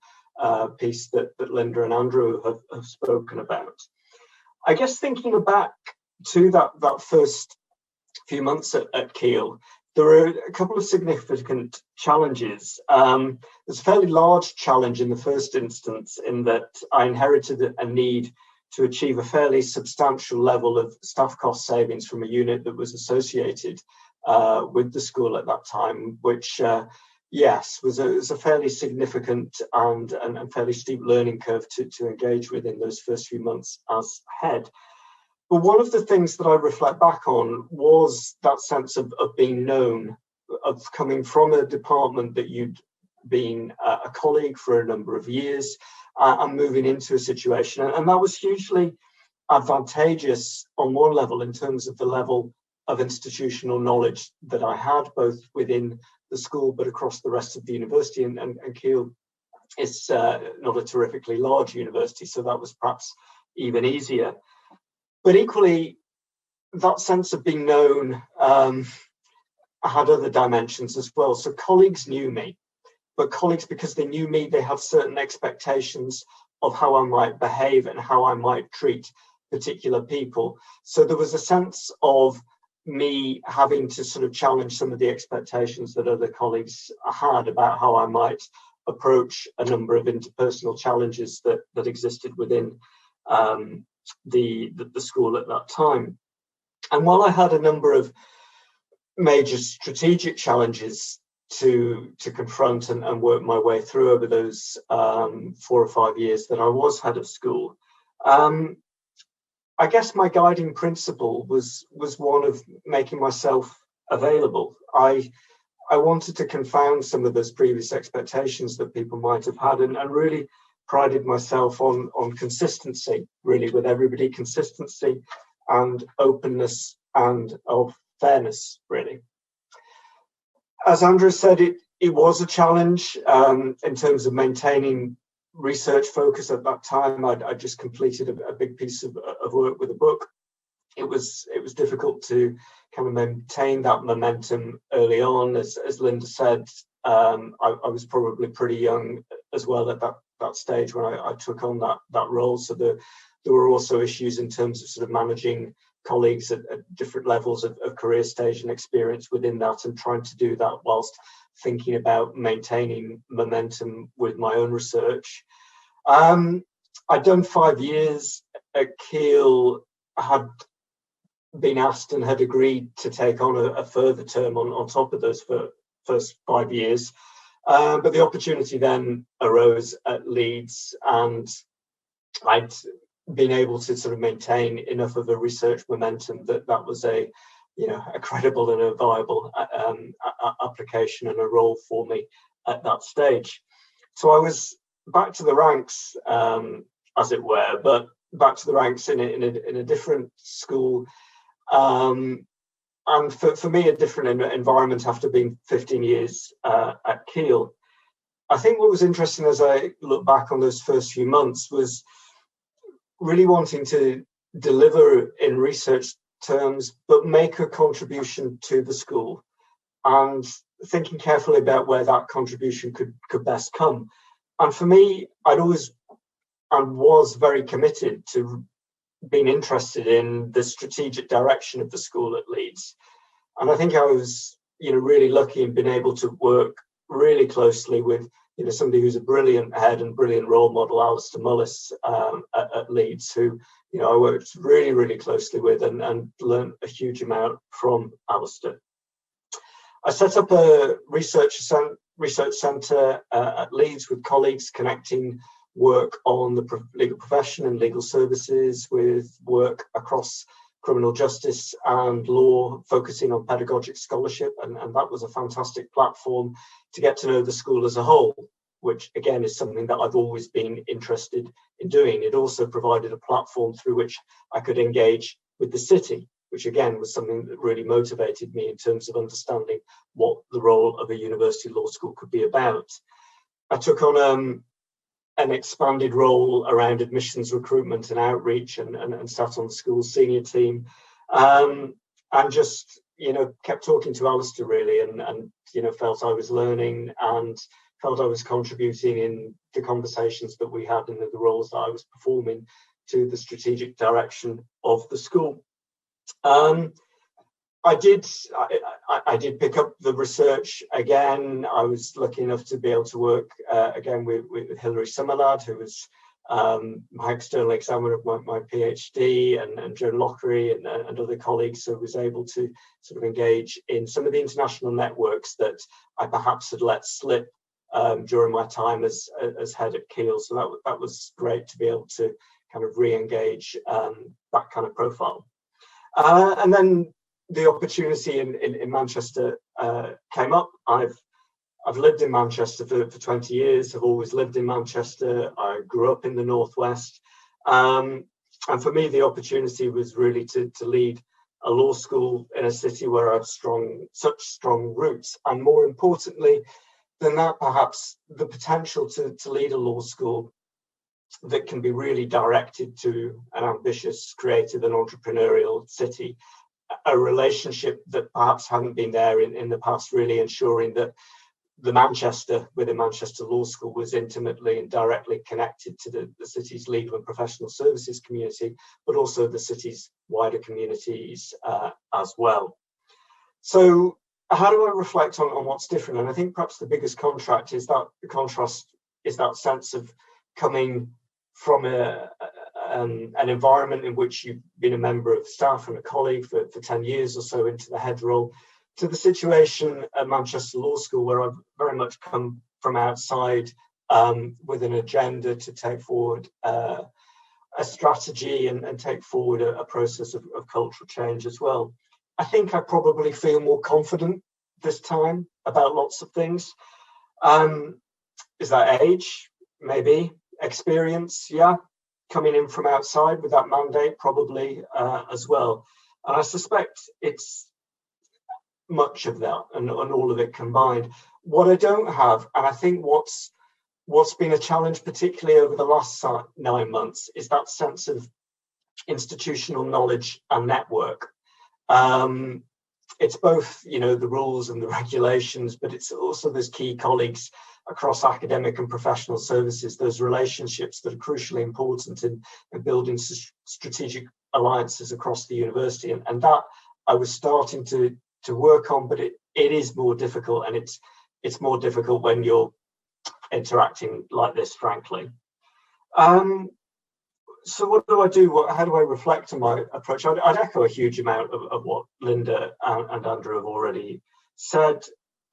piece that Linda and Andrew have spoken about. I guess thinking back to that first few months at Keele, there were a couple of significant challenges. There's a fairly large challenge in the first instance in that I inherited a need to achieve a fairly substantial level of staff cost savings from a unit that was associated with the school at that time, which, yes, was a fairly significant and fairly steep learning curve to engage with in those first few months as head. But one of the things that I reflect back on was that sense of being known, of coming from a department that you'd been a colleague for a number of years, and moving into a situation. And that was hugely advantageous on one level in terms of the level of institutional knowledge that I had, both within the school but across the rest of the university. And Keele is not a terrifically large university, so that was perhaps even easier. But equally, that sense of being known had other dimensions as well. So colleagues knew me. But colleagues, because they knew me, they had certain expectations of how I might behave and how I might treat particular people. So there was a sense of me having to sort of challenge some of the expectations that other colleagues had about how I might approach a number of interpersonal challenges that existed within the school at that time. And while I had a number of major strategic challenges to confront and work my way through over those 4 or 5 years that I was head of school, I guess my guiding principle was one of making myself available. I wanted to confound some of those previous expectations that people might have had, and really prided myself on consistency, really, with everybody, consistency and openness and of fairness, really. As Andrew said, it was a challenge in terms of maintaining research focus at that time. I just completed a big piece of work with a book. It was difficult to kind of maintain that momentum early on. As Linda said, I was probably pretty young as well at that stage when I took on that role. So there were also issues in terms of sort of managing colleagues at different levels of career stage and experience within that, and trying to do that whilst thinking about maintaining momentum with my own research. I'd done 5 years at Keele, had been asked and had agreed to take on a further term on top of those first 5 years. But the opportunity then arose at Leeds, and I'd been able to sort of maintain enough of a research momentum that was a credible and a viable application and a role for me at that stage. So I was back to the ranks, as it were, but back to the ranks in a different school, and for me a different environment after being 15 years at Keele. I think what was interesting as I look back on those first few months was really wanting to deliver in research terms, but make a contribution to the school, and thinking carefully about where that contribution could best come. And for me, I'd always and was very committed to being interested in the strategic direction of the school at Leeds. And I think I was, really lucky in being able to work really closely with, somebody who's a brilliant head and brilliant role model, Alistair Mullis, at Leeds, who, I worked really, really closely with and learned a huge amount from Alistair. I set up a research centre at Leeds with colleagues, connecting work on the legal profession and legal services with work across criminal justice and law, focusing on pedagogic scholarship. And that was a fantastic platform to get to know the school as a whole, which again is something that I've always been interested in doing. It also provided a platform through which I could engage with the city, which again was something that really motivated me in terms of understanding what the role of a university law school could be about. I took on an expanded role around admissions recruitment and outreach, and sat on the school's senior team, and just kept talking to Alistair really, and felt I was learning and felt I was contributing in the conversations that we had and the roles that I was performing to the strategic direction of the school. I did pick up the research again. I was lucky enough to be able to work again with Hilary Summerlad, who was my external examiner of my PhD, and Joan Lockery and other colleagues. So I was able to sort of engage in some of the international networks that I perhaps had let slip during my time as head at Keele. So that was great to be able to kind of re-engage that kind of profile. And then the opportunity in Manchester came up. I've lived in Manchester for 20 years. I've always lived in Manchester. I grew up in the Northwest. And for me, the opportunity was really to lead a law school in a city where I have such strong roots. And more importantly than that, perhaps the potential to lead a law school that can be really directed to an ambitious, creative and entrepreneurial city. A relationship that perhaps hadn't been there in the past, really ensuring that the Manchester Law School was intimately and directly connected to the city's legal and professional services community, but also the city's wider communities as well. So how do I reflect on what's different? And I think perhaps the biggest contrast is that sense of coming from an environment in which you've been a member of staff and a colleague for 10 years or so into the head role, to the situation at Manchester Law School, where I've very much come from outside with an agenda to take forward a strategy and take forward a process of cultural change as well. I think I probably feel more confident this time about lots of things. Is that age? Maybe. Experience? Yeah. Coming in from outside with that mandate, probably as well. And I suspect it's much of that and all of it combined. What I don't have, and I think what's been a challenge, particularly over the last 9 months, is that sense of institutional knowledge and network. It's both, the rules and the regulations, but it's also those key colleagues across academic and professional services, those relationships that are crucially important in building strategic alliances across the university. And that I was starting to work on, but it is more difficult, and it's more difficult when you're interacting like this, frankly. So what do I do? How do I reflect on my approach? I'd echo a huge amount of what Linda and Andrew have already said.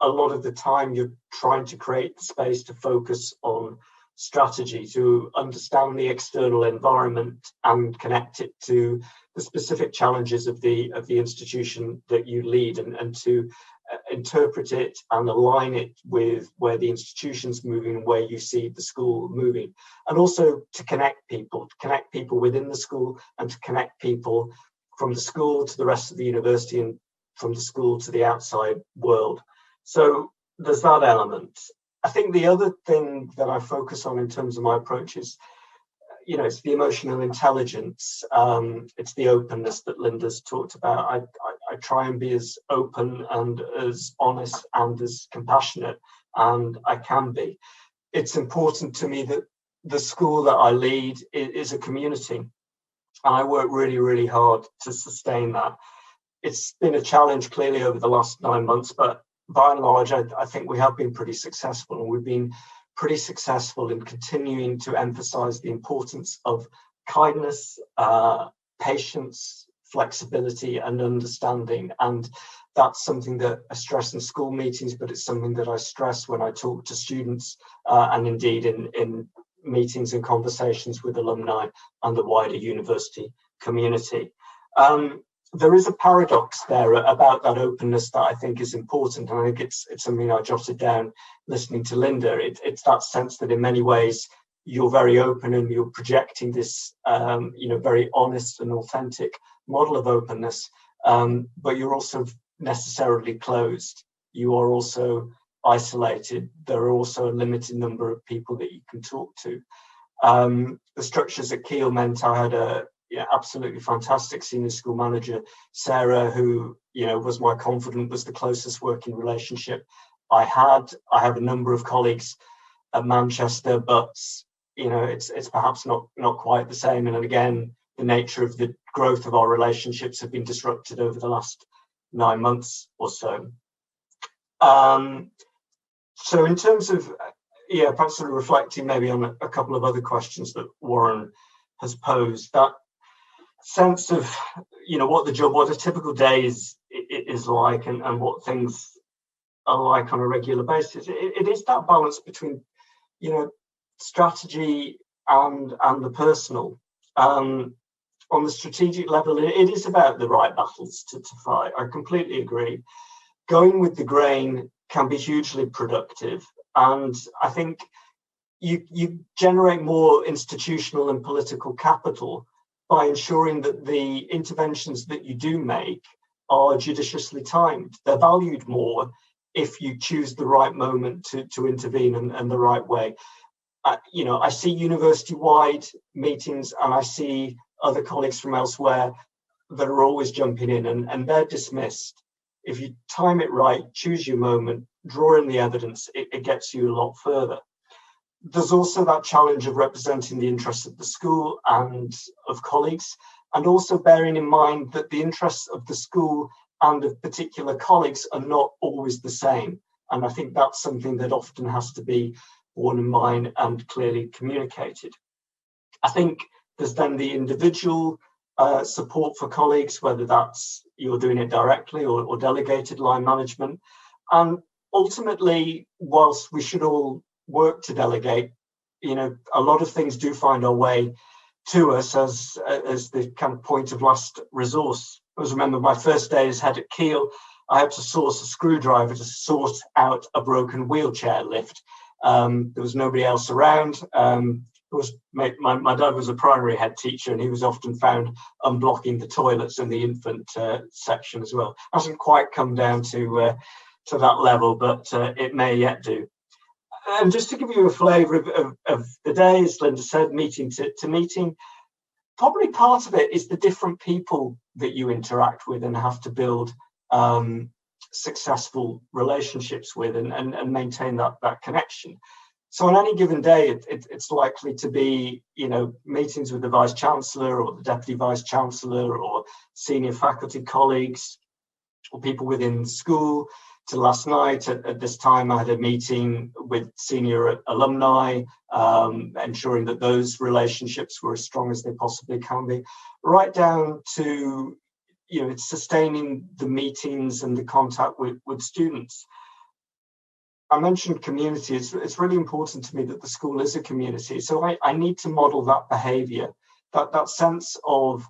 a lot of the time you're trying to create the space to focus on strategy, to understand the external environment and connect it to the specific challenges of the institution that you lead, and to interpret it and align it with where the institution's moving and where you see the school moving, and also to connect people within the school, and to connect people from the school to the rest of the university, and from the school to the outside world. So there's that element. I think the other thing that I focus on in terms of my approach is, it's the emotional intelligence. It's the openness that Linda's talked about. I try and be as open and as honest and as compassionate, and I can be. It's important to me that the school that I lead is a community, and I work really, really hard to sustain that. It's been a challenge clearly over the last 9 months, but by and large, I think we have been pretty successful, and we've been pretty successful in continuing to emphasize the importance of kindness, patience, flexibility, and understanding. And that's something that I stress in school meetings, but it's something that I stress when I talk to students, and indeed in meetings and conversations with alumni and the wider university community. There is a paradox there about that openness that I think is important, and I think it's something I jotted down listening to Linda. It's that sense that in many ways you're very open and you're projecting this, very honest and authentic model of openness, but you're also necessarily closed. You are also isolated. There are also a limited number of people that you can talk to. The structures at Kiel meant I had a absolutely fantastic senior school manager, Sarah, who was my confidant, was the closest working relationship I had. I have a number of colleagues at Manchester, but it's perhaps not quite the same. And again, the nature of the growth of our relationships have been disrupted over the last 9 months or so. So in terms of perhaps sort of reflecting maybe on a couple of other questions that Warren has posed, that sense of what a typical day is like, and what things are like on a regular basis. It is that balance between strategy and the personal. On the strategic level, it is about the right battles to fight. I completely agree. Going with the grain can be hugely productive, and I think you generate more institutional and political capital by ensuring that the interventions that you do make are judiciously timed. They're valued more if you choose the right moment to intervene and the right way. I see university-wide meetings, and I see other colleagues from elsewhere that are always jumping in, and they're dismissed. If you time it right, choose your moment, draw in the evidence, it gets you a lot further. There's also that challenge of representing the interests of the school and of colleagues, and also bearing in mind that the interests of the school and of particular colleagues are not always the same. And I think that's something that often has to be borne in mind and clearly communicated. I think there's then the individual support for colleagues, whether that's you're doing it directly or delegated line management. And ultimately, whilst we should all work to delegate, a lot of things do find our way to us as the kind of point of last resource. I always remember my first day as head at Kiel, I had to source a screwdriver to sort out a broken wheelchair lift. There was nobody else around. My dad was a primary head teacher, and he was often found unblocking the toilets in the infant section as well. Hasn't quite come down to that level, but it may yet do. And just to give you a flavour of the day, as Linda said, meeting to meeting, probably part of it is the different people that you interact with and have to build successful relationships with and maintain that connection. So on any given day, it's likely to be, meetings with the Vice-Chancellor or the Deputy Vice-Chancellor or senior faculty colleagues or people within the school. To last night at this time, I had a meeting with senior alumni, ensuring that those relationships were as strong as they possibly can be, right down to sustaining the meetings and the contact with students. I mentioned community. It's really important to me that the school is a community. So I need to model that behaviour, that sense of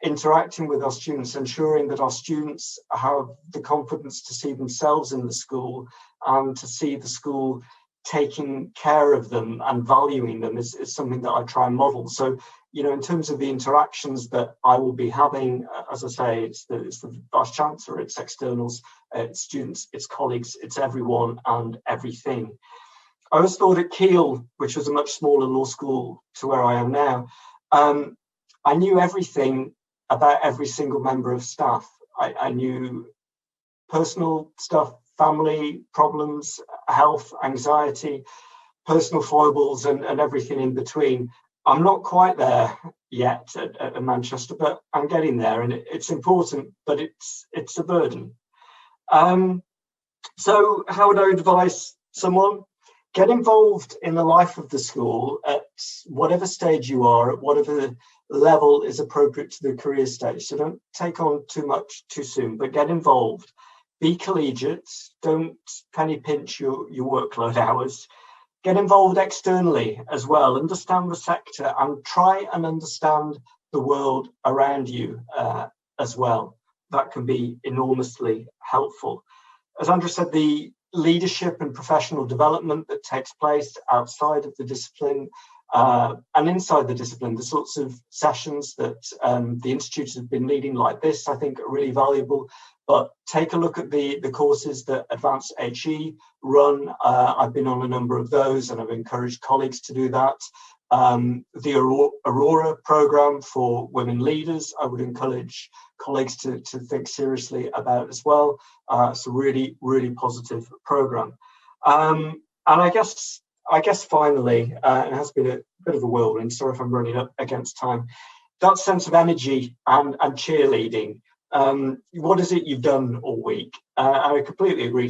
interacting with our students, ensuring that our students have the confidence to see themselves in the school and to see the school taking care of them and valuing them is something that I try and model. So, you know, in terms of the interactions that I will be having, as I say, it's the Vice Chancellor, it's externals, it's students, it's colleagues, it's everyone and everything. I always thought at Keele, which was a much smaller law school to where I am now, I knew everything about every single member of staff. I knew personal stuff, family problems, health, anxiety, personal foibles, and everything in between. I'm not quite there yet at Manchester, but I'm getting there, and it's important, but it's a burden. So how would I advise someone? Get involved in the life of the school at whatever stage you are, at whatever level is appropriate to the career stage. So don't take on too much too soon, but get involved. Be collegiate. Don't penny pinch your workload hours. Get involved externally as well. Understand the sector and try and understand the world around you as well. That can be enormously helpful. As Andrew said, the leadership and professional development that takes place outside of the discipline and inside the discipline, the sorts of sessions that the Institute has been leading like this, I think are really valuable. But take a look at the courses that Advanced HE run. I've been on a number of those and I've encouraged colleagues to do that. The Aurora program for women leaders, I would encourage colleagues to think seriously about as well. It's a really, really positive program. And I guess finally, it has been a bit of a whirlwind, sorry if I'm running up against time, that sense of energy and cheerleading. What is it you've done all week? I completely agree,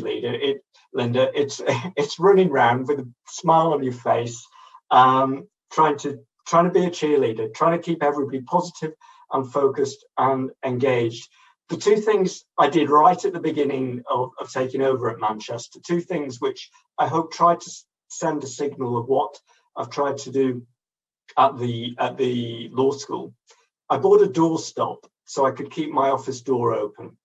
Linda. It's running around with a smile on your face, trying to be a cheerleader, trying to keep everybody positive and focused and engaged. The two things I did right at the beginning of taking over at Manchester, two things which I hope tried to send a signal of what I've tried to do at the law school. I bought a doorstop so I could keep my office door open.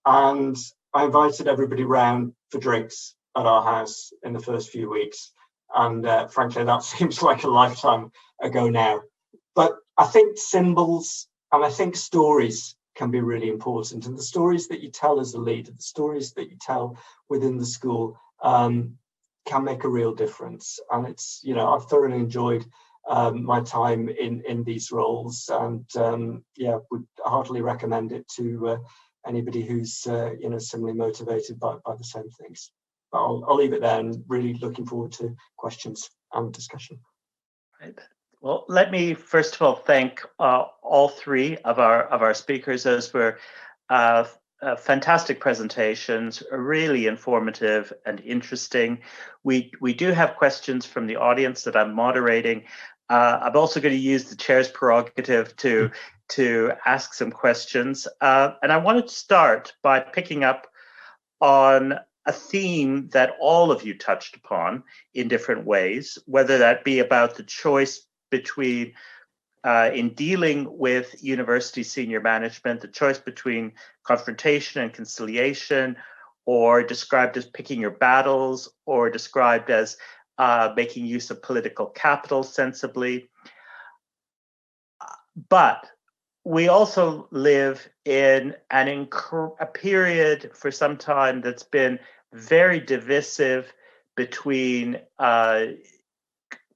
And I invited everybody round for drinks at our house in the first few weeks. And frankly, that seems like a lifetime ago now. But I think symbols and I think stories can be really important. And the stories that you tell as a leader, the stories that you tell within the school can make a real difference. And it's, you know, I've thoroughly enjoyed my time in these roles, and would heartily recommend it to anybody who's similarly motivated by the same things. But I'll leave it there, and really looking forward to questions and discussion. Right. Well, let me first of all thank all three of our speakers. Those were fantastic presentations, really informative and interesting. We do have questions from the audience that I'm moderating. I'm also going to use the chair's prerogative to ask some questions. And I wanted to start by picking up on a theme that all of you touched upon in different ways, whether that be about the choice between, in dealing with university senior management, the choice between confrontation and conciliation, or described as picking your battles, or described as making use of political capital sensibly. But we also live in a period for some time that's been very divisive between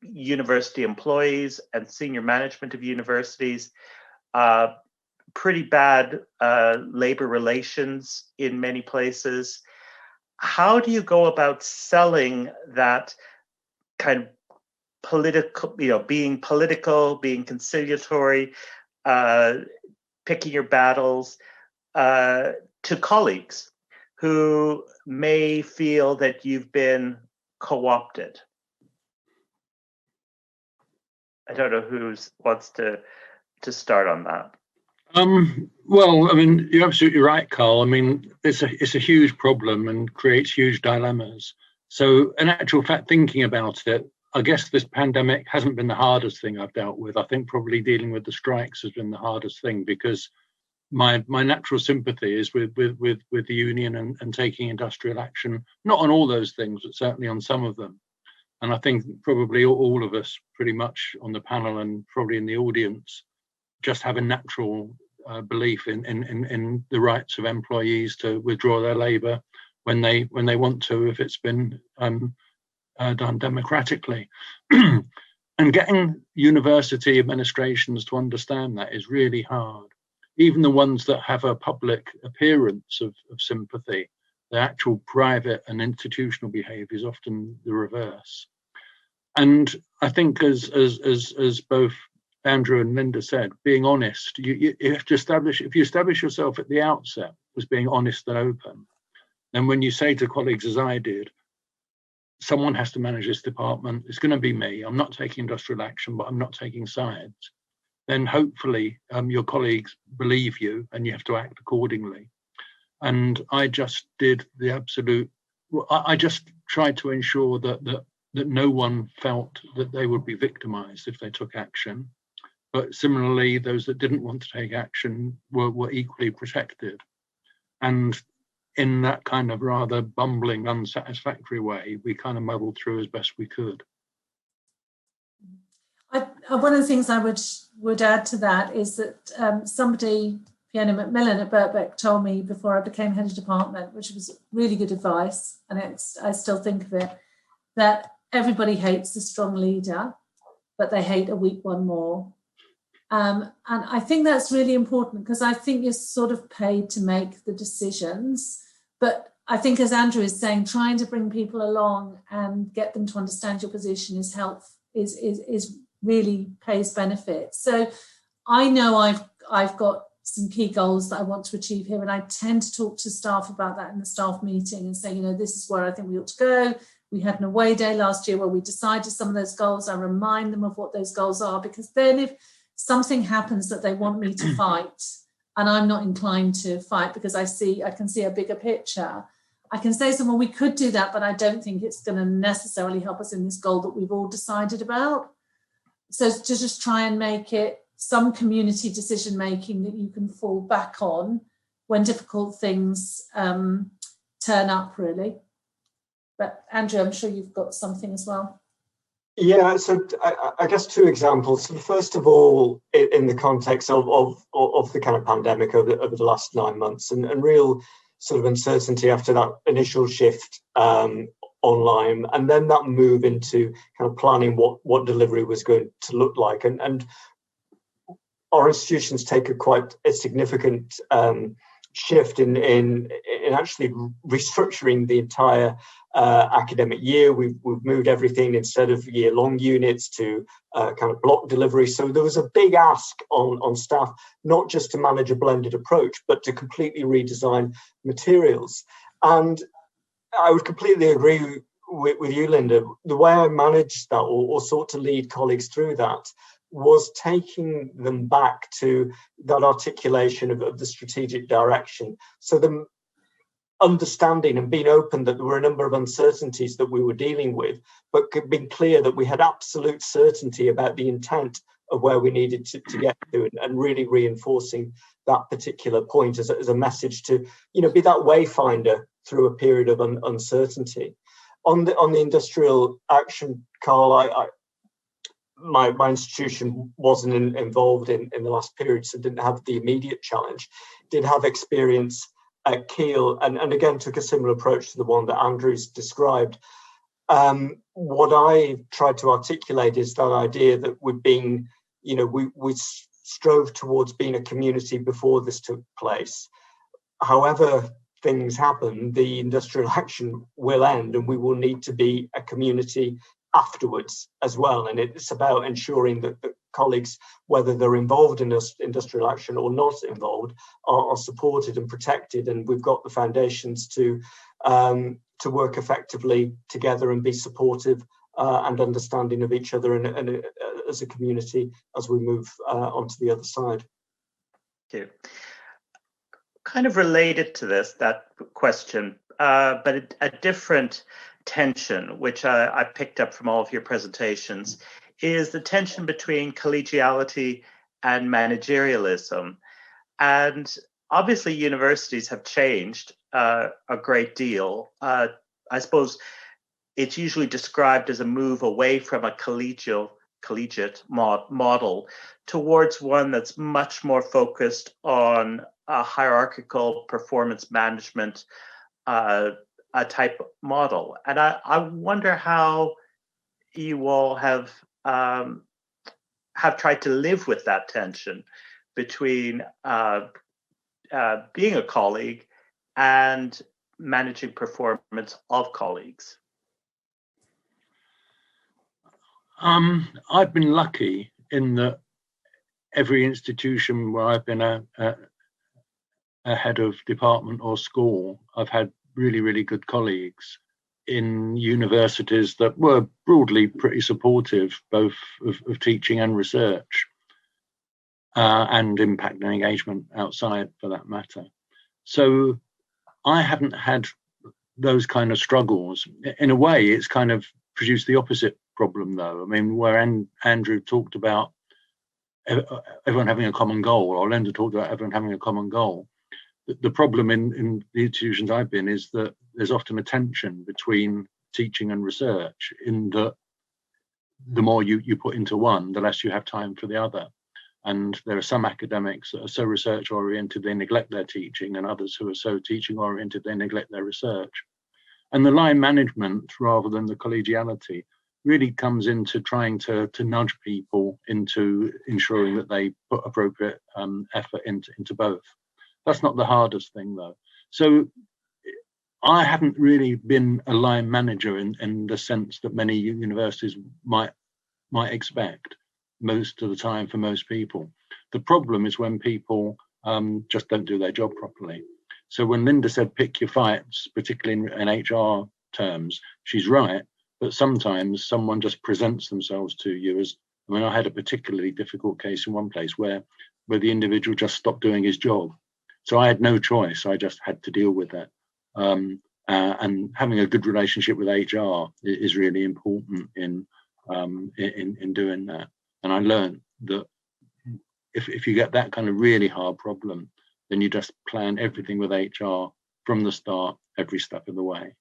university employees and senior management of universities, pretty bad labor relations in many places. How do you go about selling that kind of political, being political, being conciliatory, picking your battles to colleagues who may feel that you've been co-opted? I don't know who wants to start on that. Well, I mean, you're absolutely right, Carl. I mean, it's a huge problem and creates huge dilemmas. So in actual fact, thinking about it, I guess this pandemic hasn't been the hardest thing I've dealt with. I think probably dealing with the strikes has been the hardest thing, because my natural sympathy is with the union and taking industrial action, not on all those things, but certainly on some of them. And I think probably all of us pretty much on the panel and probably in the audience just have a natural belief in the rights of employees to withdraw their labour when they want to, if it's been done democratically. And getting university administrations to understand that is really hard. Even the ones that have a public appearance of sympathy, the actual private and institutional behaviour is often the reverse. And I think, as both Andrew and Linda said, being honest, you have to establish, if you establish yourself at the outset as being honest and open, then when you say to colleagues, as I did, someone has to manage this department, it's going to be me, I'm not taking industrial action, but I'm not taking sides, then hopefully your colleagues believe you and you have to act accordingly. And I just did the absolute, I just tried to ensure that no one felt that they would be victimized if they took action. But similarly, those that didn't want to take action were equally protected. And in that kind of rather bumbling, unsatisfactory way, we kind of muddled through as best we could. One of the things I would add to that is that somebody, Fiona McMillan at Birkbeck, told me before I became head of department, which was really good advice, and I still think of it, that everybody hates a strong leader, but they hate a weak one more. And I think that's really important, because I think you're sort of paid to make the decisions. But I think, as Andrew is saying, trying to bring people along and get them to understand your position is really pays benefits. So I know I've got some key goals that I want to achieve here, and I tend to talk to staff about that in the staff meeting and say, this is where I think we ought to go. We had an away day last year where we decided some of those goals. I remind them of what those goals are, because then if something happens that they want me to fight and I'm not inclined to fight because I can see a bigger picture, I can say to them, well, we could do that, but I don't think it's going to necessarily help us in this goal that we've all decided about. So to just try and make it some community decision making that you can fall back on when difficult things turn up, really. But Andrew, I'm sure you've got something as well. Yeah, so I guess two examples. So first of all, in the context of the kind of pandemic over the last 9 months and real sort of uncertainty after that initial shift online, and then that move into kind of planning what delivery was going to look like. And our institutions take quite a significant shift in actually restructuring the entire academic year. We've moved everything, instead of year-long units, to kind of block delivery. So there was a big ask on staff, not just to manage a blended approach, but to completely redesign materials. And I would completely agree with you, Linda. The way I managed that or sought to lead colleagues through that was taking them back to that articulation of the strategic direction. So the understanding and being open that there were a number of uncertainties that we were dealing with, but being clear that we had absolute certainty about the intent of where we needed to get to, and really reinforcing that particular point as a message to, be that wayfinder through a period of uncertainty. On the industrial action, Carl, my institution wasn't involved in the last period, so didn't have the immediate challenge. Did have experience at Kiel, and again took a similar approach to the one that Andrew's described. What I tried to articulate is that idea that we've been, we strove towards being a community before this took place. However things happen, the industrial action will end, and we will need to be a community afterwards as well. And it's about ensuring that the colleagues, whether they're involved in this industrial action or not involved, are supported and protected. And we've got the foundations to work effectively together and be supportive and understanding of each other and as a community as we move onto the other side. Thank you. Kind of related to that question, but a different tension, which I picked up from all of your presentations, is the tension between collegiality and managerialism. And obviously, universities have changed a great deal. I suppose it's usually described as a move away from a collegiate model towards one that's much more focused on a hierarchical performance management type model. And I wonder how you all have tried to live with that tension between being a colleague and managing performance of colleagues. I've been lucky in that every institution where I've been a head of department or school, I've had really, really good colleagues in universities that were broadly pretty supportive, both of teaching and research, and impact and engagement outside for that matter. So I haven't had those kind of struggles. In a way, it's kind of produced the opposite problem, though. I mean, where Andrew talked about everyone having a common goal, or Linda talked about everyone having a common goal. The problem in the institutions I've been is that there's often a tension between teaching and research, in that the more you put into one, the less you have time for the other. And there are some academics that are so research oriented they neglect their teaching, and others who are so teaching oriented they neglect their research. And the line management, rather than the collegiality, really comes into trying to nudge people into ensuring that they put appropriate effort into both. That's not the hardest thing, though. So I haven't really been a line manager in the sense that many universities might expect most of the time for most people. The problem is when people just don't do their job properly. So when Linda said pick your fights, particularly in HR terms, she's right. But sometimes someone just presents themselves to you as, I mean, I had a particularly difficult case in one place where the individual just stopped doing his job. So I had no choice. I just had to deal with that. And having a good relationship with HR is really important in doing that. And I learned that if you get that kind of really hard problem, then you just plan everything with HR from the start, every step of the way.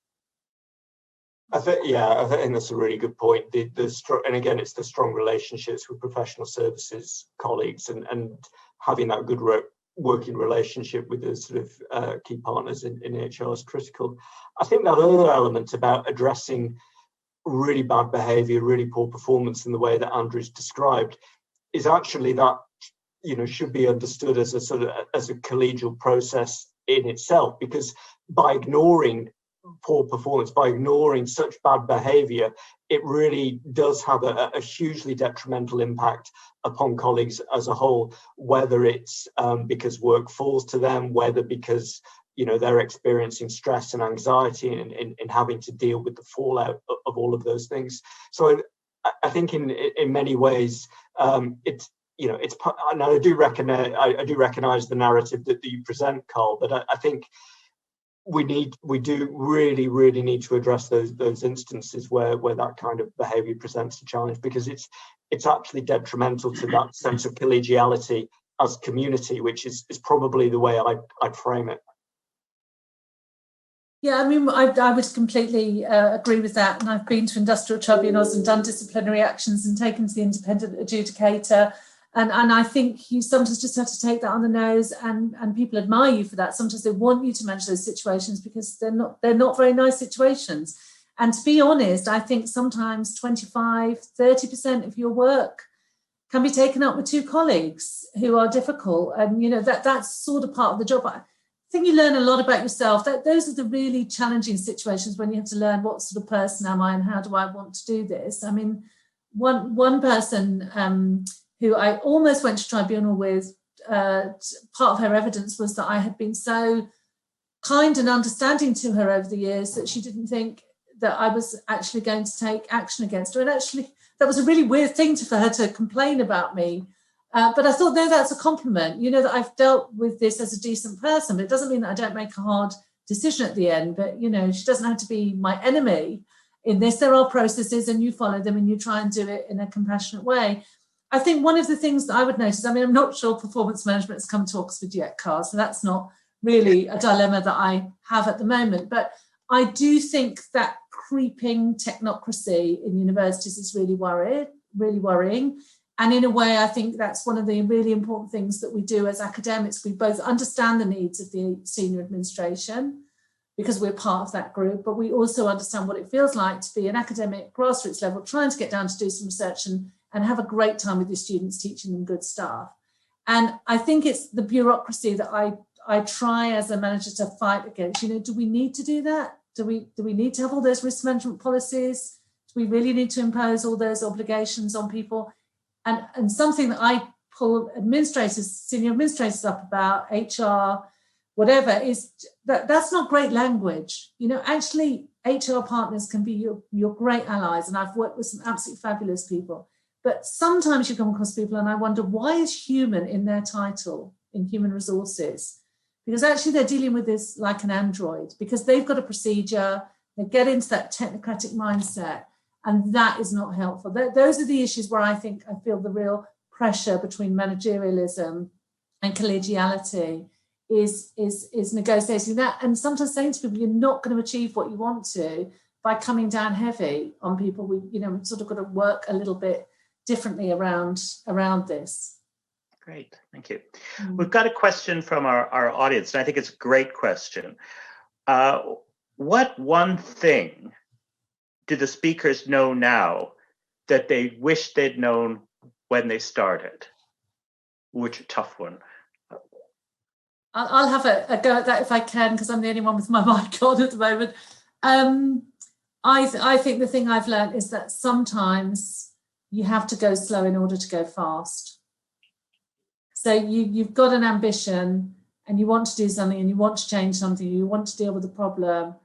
I think that's a really good point. And again, it's the strong relationships with professional services colleagues and having that good working relationship with the sort of key partners in HR is critical. I think that other element about addressing really bad behaviour, really poor performance in the way that Andrew's described is actually that, should be understood as a collegial process in itself, because by ignoring poor performance, by ignoring such bad behaviour, it really does have a hugely detrimental impact upon colleagues as a whole, whether it's because work falls to them, whether because they're experiencing stress and anxiety in having to deal with the fallout of all of those things. So I think in many ways it's and I do recognize the narrative that you present, Carl, but I think we do really need to address those instances where that kind of behaviour presents a challenge, because it's actually detrimental to that sense of collegiality as community, which is probably the way I'd frame it. Yeah, I mean, I would completely agree with that. And I've been to industrial tribunals and done disciplinary actions and taken to the independent adjudicator. And I think you sometimes just have to take that on the nose, and people admire you for that. Sometimes they want you to manage those situations because they're not very nice situations. And to be honest, I think sometimes 25-30% of your work can be taken up with two colleagues who are difficult. And, that's sort of part of the job. I think you learn a lot about yourself. Those are the really challenging situations when you have to learn what sort of person am I and how do I want to do this. I mean, one person who I almost went to tribunal with, part of her evidence was that I had been so kind and understanding to her over the years that she didn't think that I was actually going to take action against her. And actually, that was a really weird thing for her to complain about me. But I thought, no, that's a compliment, that I've dealt with this as a decent person. But it doesn't mean that I don't make a hard decision at the end. But, she doesn't have to be my enemy. in this, there are processes and you follow them and you try and do it in a compassionate way. I think one of the things that I would notice, I mean, I'm not sure performance management has come to Oxford yet, Carl, so that's not really a dilemma that I have at the moment. But I do think that creeping technocracy in universities is really worrying. And in a way, I think that's one of the really important things that we do as academics. We both understand the needs of the senior administration because we're part of that group, but we also understand what it feels like to be an academic grassroots level, trying to get down to do some research and have a great time with your students, teaching them good stuff. And I think it's the bureaucracy that I try as a manager to fight against. You know, do we need to do that? Do we need to have all those risk management policies? Do we really need to impose all those obligations on people? And something that I pull senior administrators up about, HR, whatever, is that's not great language. You know, actually, HR partners can be your great allies, and I've worked with some absolutely fabulous people. But sometimes you come across people, and I wonder, why is human in their title in human resources? Because actually they're dealing with this like an android, because they've got a procedure, they get into that technocratic mindset, and that is not helpful. Those are the issues where I feel the real pressure between managerialism and collegiality is negotiating that, and sometimes saying to people, you're not going to achieve what you want to by coming down heavy on people. We've sort of got to work a little bit differently around this. Great, thank you. We've got a question from our audience, and I think it's a great question. What one thing do the speakers know now that they wish they'd known when they started? Which a tough one. I'll have a go at that if I can, because I'm the only one with my mic on at the moment. I think the thing I've learned is that sometimes you have to go slow in order to go fast. So you've got an ambition and you want to do something and you want to change something, you want to deal with a problem.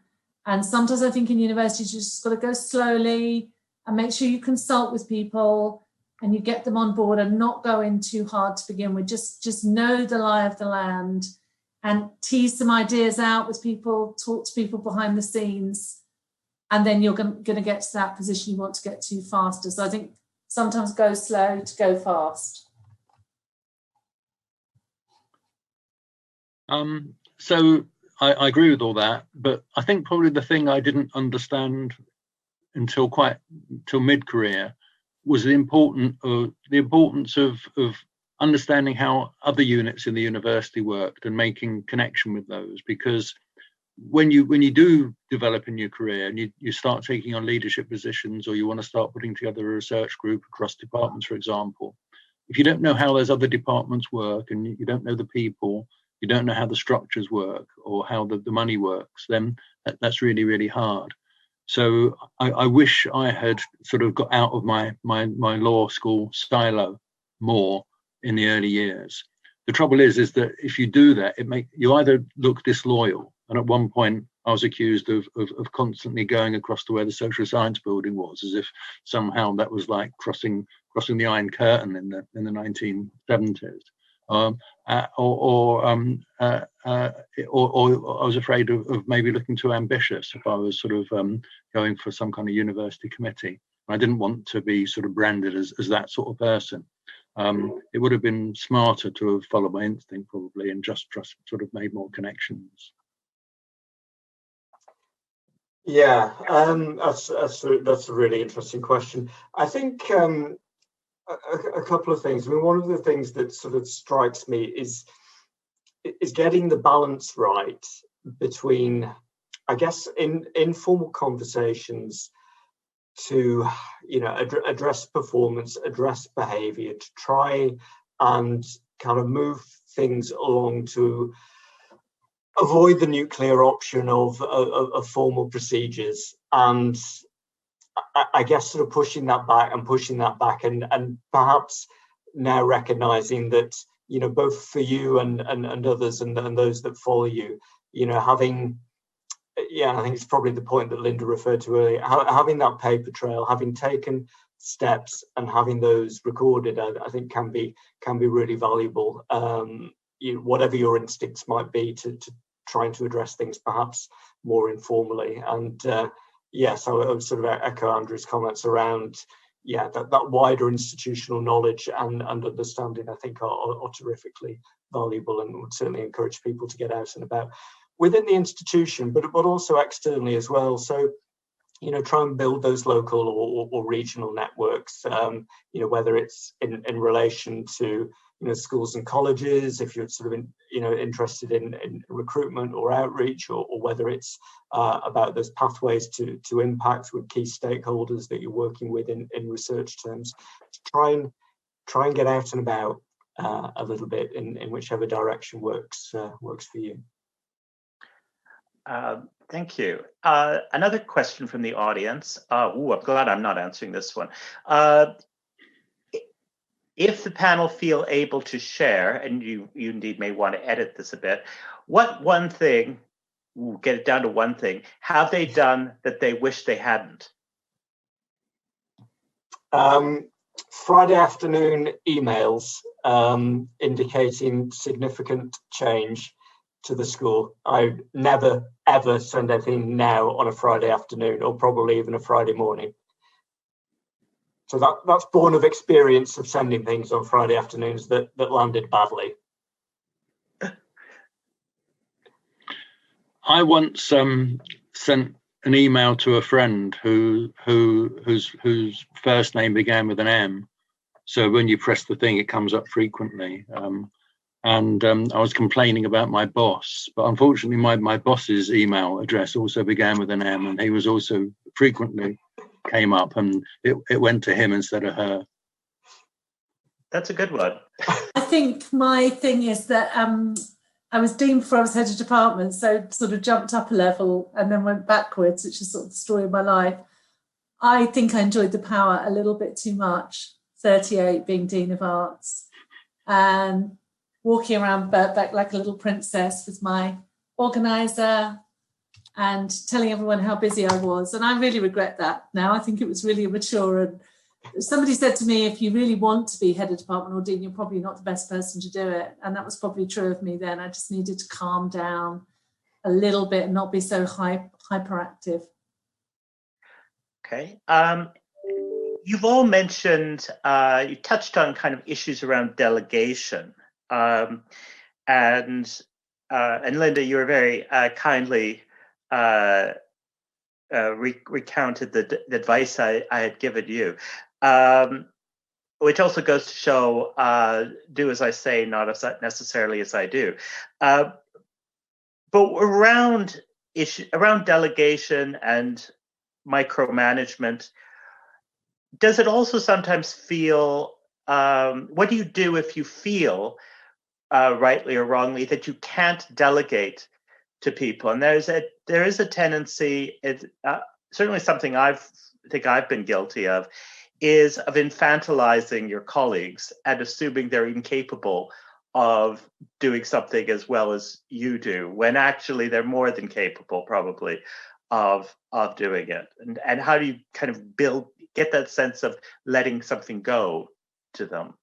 And sometimes I think in universities, you just got to go slowly and make sure you consult with people and you get them on board and not go in too hard to begin with. Just know the lie of the land and tease some ideas out with people, talk to people behind the scenes, and then you're going to get to that position you want to get to faster. So I think sometimes go slow to go fast. So I agree with all that, but I think probably the thing I didn't understand until mid-career was the importance of understanding how other units in the university worked and making connection with those. Because when you do develop in your career and you start taking on leadership positions, or you want to start putting together a research group across departments, for example, if you don't know how those other departments work and you don't know the people, you don't know how the structures work or how the money works, then that's really, really hard. So I wish I had sort of got out of my law school silo more in the early years. The trouble is that if you do that, you either look disloyal. And at one point I was accused of constantly going across to where the social science building was, as if somehow that was like crossing the Iron Curtain in the 1970s. Or I was afraid of maybe looking too ambitious if I was sort of going for some kind of university committee. I didn't want to be sort of branded as that sort of person. It would have been smarter to have followed my instinct probably and just sort of made more connections. Yeah, that's a really interesting question. I think a couple of things. I mean, one of the things that sort of strikes me is getting the balance right between, I guess, in informal conversations to, address performance, address behaviour, to try and kind of move things along to avoid the nuclear option of formal procedures, and I guess sort of pushing that back and perhaps now recognizing that, both for you and others and those that follow you, having, I think it's probably the point that Linda referred to earlier, having that paper trail, having taken steps and having those recorded, I think can be really valuable. Whatever your instincts might be to trying to address things perhaps more informally. And yes, I would sort of echo Andrew's comments around, that wider institutional knowledge and understanding, I think, are terrifically valuable, and would certainly encourage people to get out and about within the institution, but also externally as well. So, try and build those local or regional networks, whether it's in relation to, schools and colleges, if you're sort of, interested in recruitment or outreach, or whether it's about those pathways to impact with key stakeholders that you're working with in research terms. Try and get out and about a little bit in whichever direction works for you. Thank you. Another question from the audience. I'm glad I'm not answering this one. If the panel feel able to share, and you indeed may want to edit this a bit, what one thing, we'll get it down to one thing, have they done that they wish they hadn't? Friday afternoon emails indicating significant change to the school. I never ever send anything now on a Friday afternoon, or probably even a Friday morning. So that's born of experience of sending things on Friday afternoons that landed badly. I once sent an email to a friend whose first name began with an M. So when you press the thing, it comes up frequently. And I was complaining about my boss, but unfortunately my boss's email address also began with an M, and he was also frequently came up, and it went to him instead of her. That's a good one. I think my thing is that I was dean before I was head of department, so sort of jumped up a level and then went backwards, which is sort of the story of my life. I think I enjoyed the power a little bit too much, 38 being Dean of Arts, and walking around Birkbeck like a little princess with my organiser and telling everyone how busy I was. And I really regret that now. I think it was really immature. And somebody said to me, if you really want to be head of department or dean, you're probably not the best person to do it. And that was probably true of me then. I just needed to calm down a little bit and not be so hyperactive. Okay. You've all mentioned, you touched on kind of issues around delegation. And Linda, you were very kindly recounted the advice I had given you, which also goes to show do as I say, not as necessarily as I do. But around delegation and micromanagement, does it also sometimes feel, what do you do if you feel, rightly or wrongly, that you can't delegate to people? And there is a tendency, certainly something I think I've been guilty of, is of infantilizing your colleagues and assuming they're incapable of doing something as well as you do, when actually they're more than capable, probably, of doing it. And how do you kind of get that sense of letting something go to them?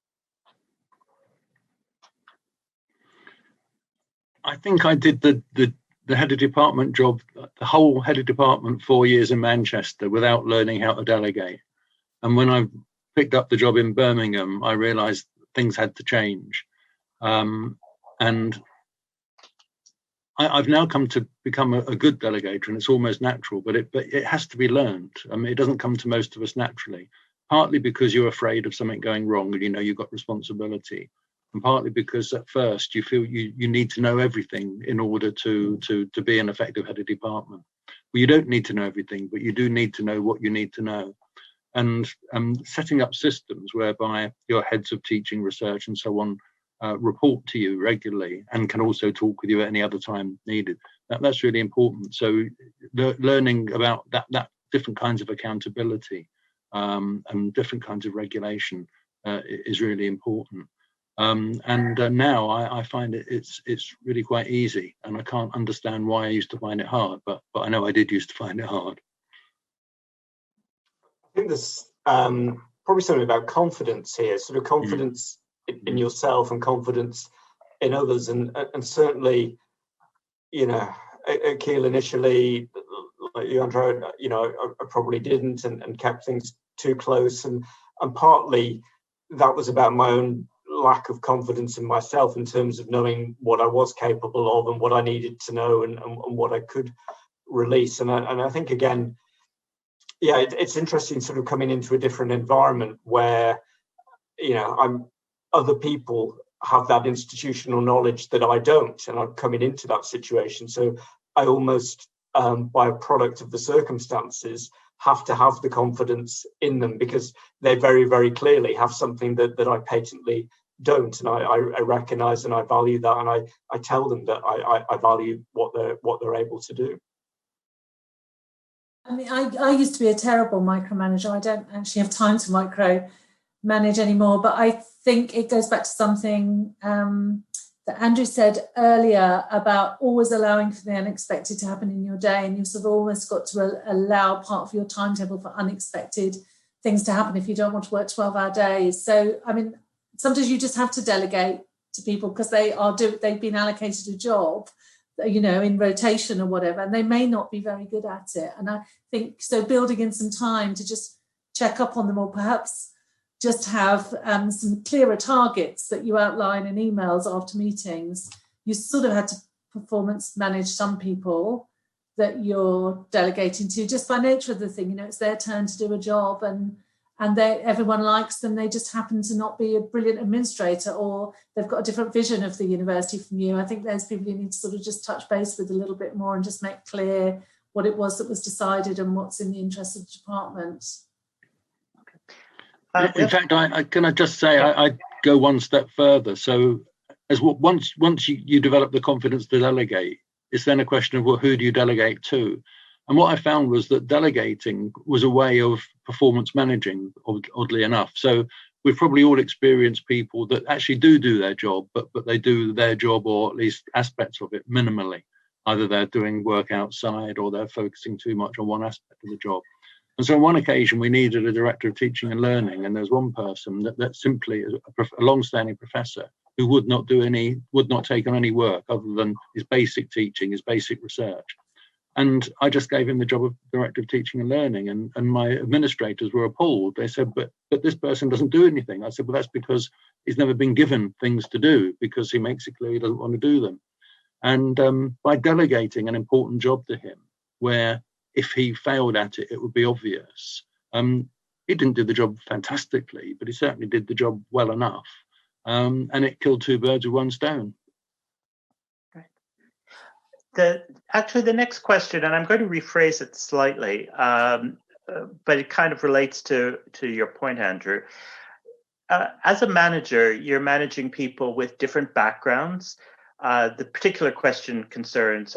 I think I did the head of department job, the whole head of department 4 years in Manchester without learning how to delegate. And when I picked up the job in Birmingham, I realized things had to change. And I've now come to become a good delegator, and it's almost natural, but it has to be learned. I mean, it doesn't come to most of us naturally, partly because you're afraid of something going wrong and you've got responsibility. And partly because at first you feel you need to know everything in order to be an effective head of department. Well, you don't need to know everything, but you do need to know what you need to know. And setting up systems whereby your heads of teaching, research and so on report to you regularly and can also talk with you at any other time needed. That's really important. So learning about that different kinds of accountability and different kinds of regulation is really important. Now I find it's really quite easy, and I can't understand why I used to find it hard, but I know I did used to find it hard. I think there's probably something about confidence here, sort of confidence in yourself and confidence in others, and certainly, at Keele initially, like you, Andrew, I probably didn't and kept things too close. And partly that was about my own lack of confidence in myself in terms of knowing what I was capable of and what I needed to know and what I could release. And I think, again, it's interesting sort of coming into a different environment where, other people have that institutional knowledge that I don't, and I'm coming into that situation. So I almost, by a product of the circumstances, have to have the confidence in them because they very, very clearly have something that I patently don't, and I recognise and I value that, and I tell them that I value what they're able to do. I mean, I used to be a terrible micromanager. I don't actually have time to micromanage anymore, but I think it goes back to something that Andrew said earlier about always allowing for the unexpected to happen in your day, and you've sort of almost got to allow part of your timetable for unexpected things to happen if you don't want to work 12-hour days. So, I mean, sometimes you just have to delegate to people because they've been allocated a job, in rotation or whatever, and they may not be very good at it. And I think so building in some time to just check up on them, or perhaps just have some clearer targets that you outline in emails after meetings. You sort of had to performance manage some people that you're delegating to just by nature of the thing. It's their turn to do a job, and everyone likes them. They just happen to not be a brilliant administrator, or they've got a different vision of the university from you. I think there's people you need to sort of just touch base with a little bit more and just make clear what it was that was decided and what's in the interest of the department. In fact, can I just say I go one step further. So once you develop the confidence to delegate, it's then a question of, well, who do you delegate to? And what I found was that delegating was a way of performance managing, oddly enough. So we've probably all experienced people that actually do their job, but they do their job, or at least aspects of it, minimally. Either they're doing work outside or they're focusing too much on one aspect of the job. And so on one occasion, we needed a director of teaching and learning, and there's one person that simply is a long-standing professor who would not take on any work other than his basic teaching, his basic research. And I just gave him the job of director of teaching and learning, and my administrators were appalled. They said, but this person doesn't do anything. I said, well, that's because he's never been given things to do, because he makes it clear he doesn't want to do them. And by delegating an important job to him, where if he failed at it, it would be obvious. He didn't do the job fantastically, but he certainly did the job well enough. And it killed two birds with one stone. Actually, the next question, and I'm going to rephrase it slightly, but it kind of relates to your point, Andrew. As a manager, you're managing people with different backgrounds. The particular question concerns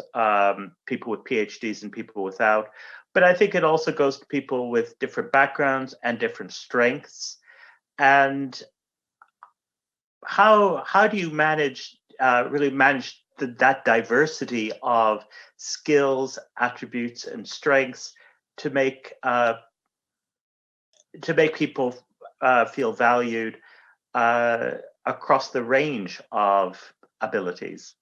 people with PhDs and people without, but I think it also goes to people with different backgrounds and different strengths. And how do you manage that diversity of skills, attributes, and strengths to make people feel valued across the range of abilities?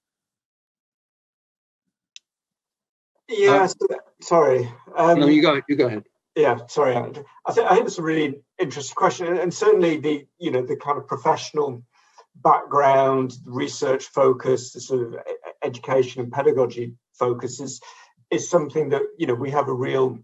Sorry. No, you go ahead. Yeah, sorry, Andrew. I think it's a really interesting question, and certainly the kind of professional background, research focus, the sort of education and pedagogy focus is something that we have a real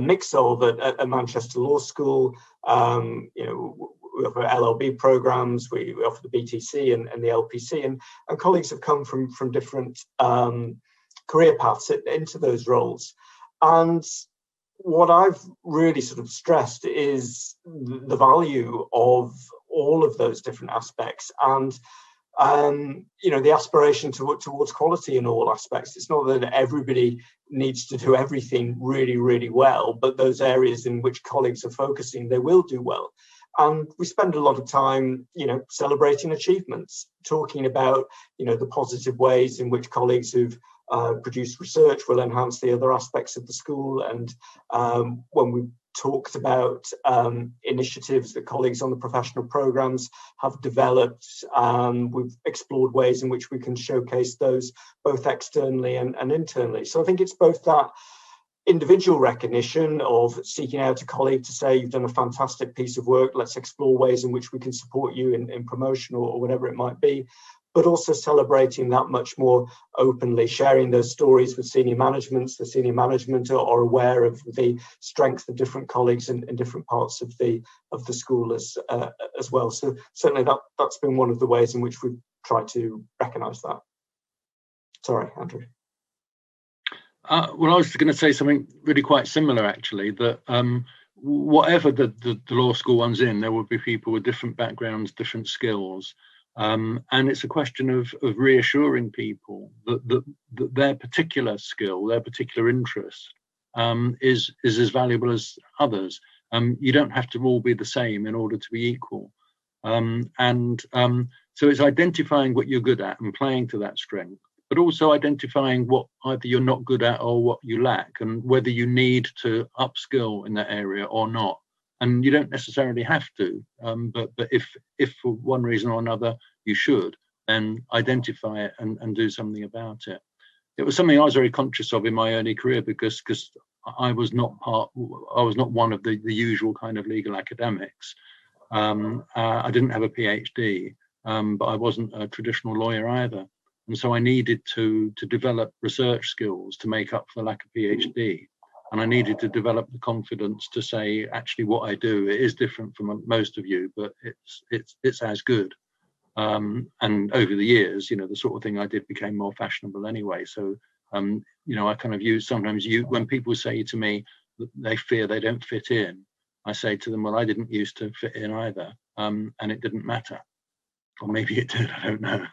mix of at Manchester Law School. We offer LLB programs, we offer the BTC and the LPC, and colleagues have come from different career paths into those roles. And what I've really sort of stressed is the value of all of those different aspects, and the aspiration towards quality in all aspects. It's not that everybody needs to do everything really, really well, but those areas in which colleagues are focusing, they will do well. And we spend a lot of time, celebrating achievements, talking about, the positive ways in which colleagues who've produced research will enhance the other aspects of the school. And when we talked about initiatives that colleagues on the professional programs have developed, we've explored ways in which we can showcase those both externally and internally. So I think it's both that individual recognition of seeking out a colleague to say, you've done a fantastic piece of work, let's explore ways in which we can support you in promotion or whatever it might be, but also celebrating that much more openly, sharing those stories with senior management. The senior management are aware of the strength of different colleagues in different parts of the school as well. So certainly that's been one of the ways in which we've tried to recognise that. Sorry, Andrew. Well, I was going to say something really quite similar, actually, that whatever the law school one's in, there will be people with different backgrounds, different skills. And it's a question of reassuring people that their particular skill, their particular interest is as valuable as others. You don't have to all be the same in order to be equal. So it's identifying what you're good at and playing to that strength, but also identifying what either you're not good at or what you lack, and whether you need to upskill in that area or not. And you don't necessarily have to, but if for one reason or another you should, then identify it and do something about it. It was something I was very conscious of in my early career because I was not one of the usual kind of legal academics. I didn't have a PhD, but I wasn't a traditional lawyer either. And so I needed to develop research skills to make up for the lack of PhD. And I needed to develop the confidence to say, actually, what I do, it is different from most of you, but it's as good. And over the years, the sort of thing I did became more fashionable anyway. So, I kind of when people say to me that they fear they don't fit in, I say to them, well, I didn't used to fit in either. And it didn't matter. Or maybe it did, I don't know.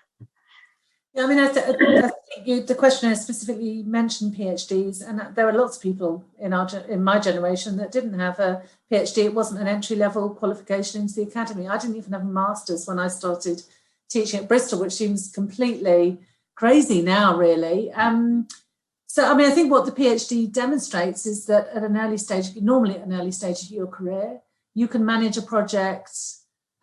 Yeah, I mean, I think the questionnaire specifically mentioned PhDs, and there were lots of people in my generation that didn't have a PhD. It wasn't an entry-level qualification into the academy. I didn't even have a master's when I started teaching at Bristol, which seems completely crazy now, really. So, I mean, I think what the PhD demonstrates is that at an early stage, normally at an early stage of your career, you can manage a project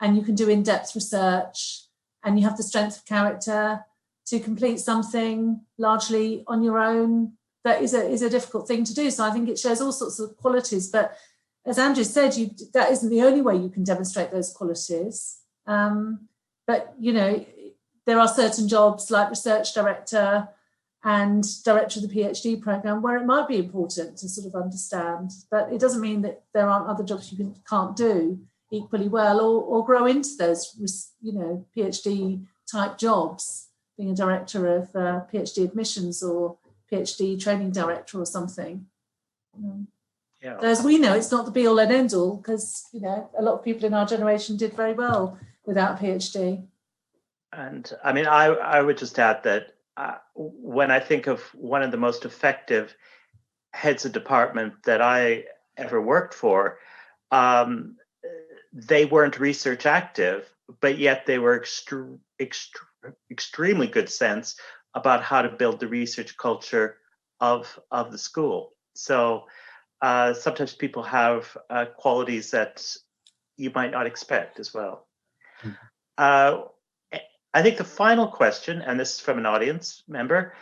and you can do in-depth research and you have the strength of character to complete something largely on your own. That is a difficult thing to do. So I think it shows all sorts of qualities. But as Andrew said, that isn't the only way you can demonstrate those qualities. But, there are certain jobs like research director and director of the PhD program where it might be important to sort of understand. But it doesn't mean that there aren't other jobs you can't do equally well or grow into those, PhD type jobs. Being a director of PhD admissions or PhD training director or something. Yeah. So as we know, it's not the be-all and end-all because, a lot of people in our generation did very well without a PhD. And I mean, I would just add that when I think of one of the most effective heads of department that I ever worked for, they weren't research active, but yet they were extremely good sense about how to build the research culture of the school. So sometimes people have qualities that you might not expect as well. Mm-hmm. I think the final question, and this is from an audience member,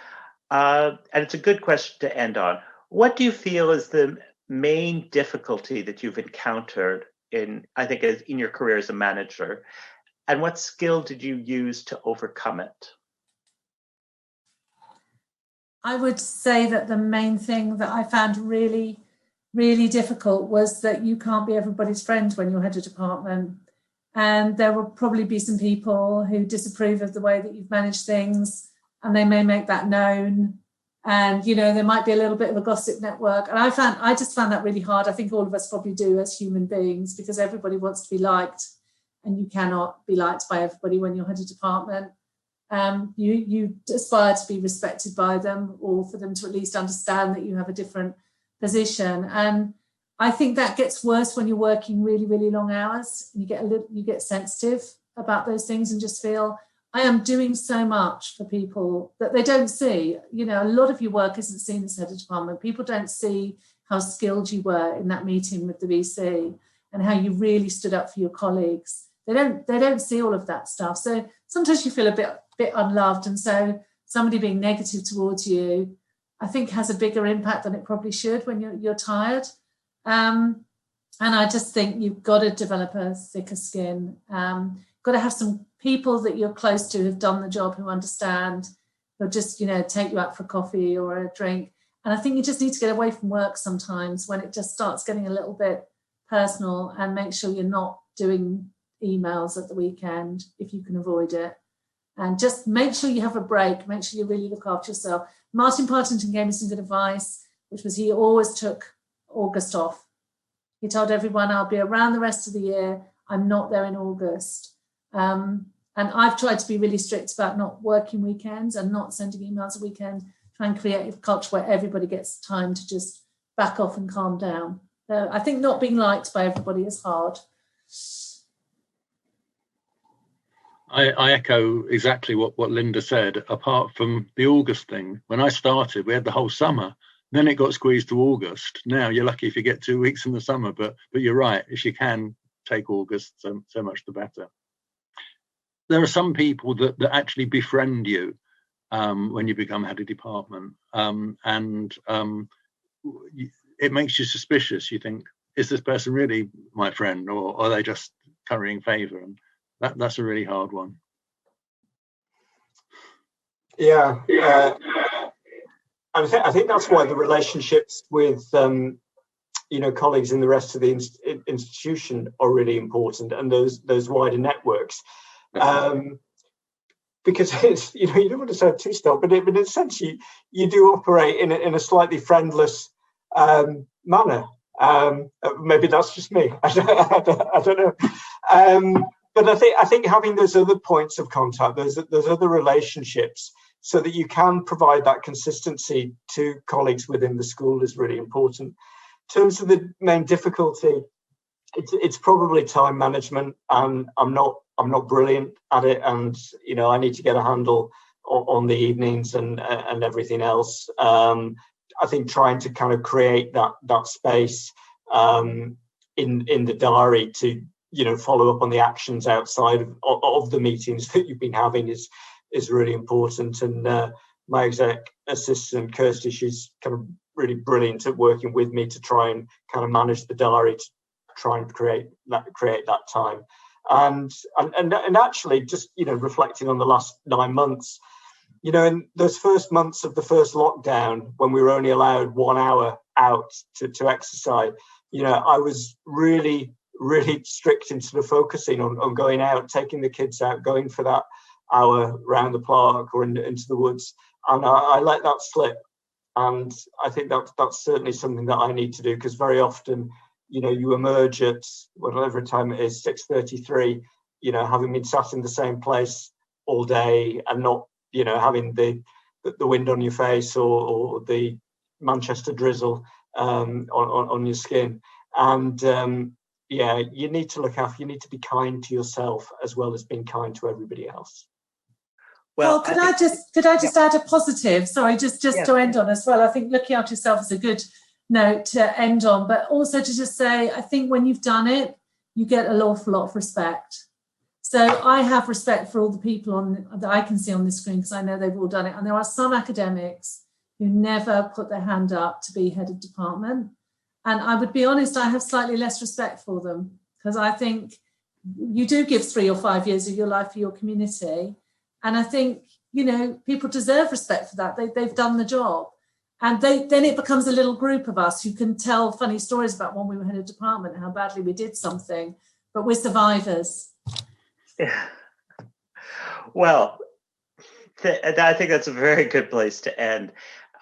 and it's a good question to end on. What do you feel is the main difficulty that you've encountered in your career as a manager? And what skill did you use to overcome it? I would say that the main thing that I found really, really difficult was that you can't be everybody's friend when you're head of department. And there will probably be some people who disapprove of the way that you've managed things, and they may make that known. And, there might be a little bit of a gossip network. And I just found that really hard. I think all of us probably do as human beings, because everybody wants to be liked. And you cannot be liked by everybody when you're head of department. You aspire to be respected by them, or for them to at least understand that you have a different position. And I think that gets worse when you're working really, really long hours. And you get sensitive about those things and just feel, I am doing so much for people that they don't see. A lot of your work isn't seen as head of department. People don't see how skilled you were in that meeting with the VC and how you really stood up for your colleagues. They don't see all of that stuff. So sometimes you feel a bit unloved. And so somebody being negative towards you I think has a bigger impact than it probably should when you're tired. And I just think you've got to develop a thicker skin. Got to have some people that you're close to who've done the job, who understand, who'll just, take you out for coffee or a drink. And I think you just need to get away from work sometimes when it just starts getting a little bit personal, and make sure you're not doing emails at the weekend if you can avoid it. And just make sure you have a break. Make sure you really look after yourself. Martin Partington gave me some good advice, which was he always took August off. He told everyone, I'll be around the rest of the year. I'm not there in August. And I've tried to be really strict about not working weekends and not sending emails a weekend, try and create a culture where everybody gets time to just back off and calm down. I think not being liked by everybody is hard. I echo exactly what Linda said, apart from the August thing. When I started, we had the whole summer. Then it got squeezed to August. Now you're lucky if you get 2 weeks in the summer, but you're right. If you can take August, so much the better. There are some people that actually befriend you when you become head of department, it makes you suspicious. You think, is this person really my friend, or are they just currying favour? And that's a really hard one. Yeah. I think that's why the relationships with colleagues in the rest of the institution are really important, and those wider networks, because it's you don't want to sound too stock, but in a sense you do operate in a slightly friendless manner. Maybe that's just me. I don't know. But I think having those other points of contact, those other relationships, so that you can provide that consistency to colleagues within the school is really important. In terms of the main difficulty, it's probably time management. I'm not brilliant at it, and I need to get a handle on the evenings and everything else. I think trying to kind of create that space in the diary to follow up on the actions outside of the meetings that you've been having is really important. And my exec assistant Kirsty, she's kind of really brilliant at working with me to try and kind of manage the diary to try and create that time. And actually just reflecting on the last 9 months, in those first months of the first lockdown, when we were only allowed 1 hour out to exercise, I was really strict in sort of focusing on going out, taking the kids out, going for that hour around the park or into the woods, and I let that slip. And I think that's certainly something that I need to do, because very often, you emerge at whatever time it is, 6:33, having been sat in the same place all day and not, having the wind on your face or the Manchester drizzle on your skin. And you need to look after, you need to be kind to yourself as well as being kind to everybody else. Well, could I just add a positive? Sorry, just to end on as well. I think looking after yourself is a good note to end on, but also to just say, I think when you've done it, you get an awful lot of respect. So I have respect for all the people that I can see on this screen, because I know they've all done it. And there are some academics who never put their hand up to be head of department. And I would be honest, I have slightly less respect for them, because I think you do give 3 or 5 years of your life for your community. And I think, people deserve respect for that. They've done the job. And then it becomes a little group of us who can tell funny stories about when we were head of department, how badly we did something, but we're survivors. Yeah. Well, I think that's a very good place to end.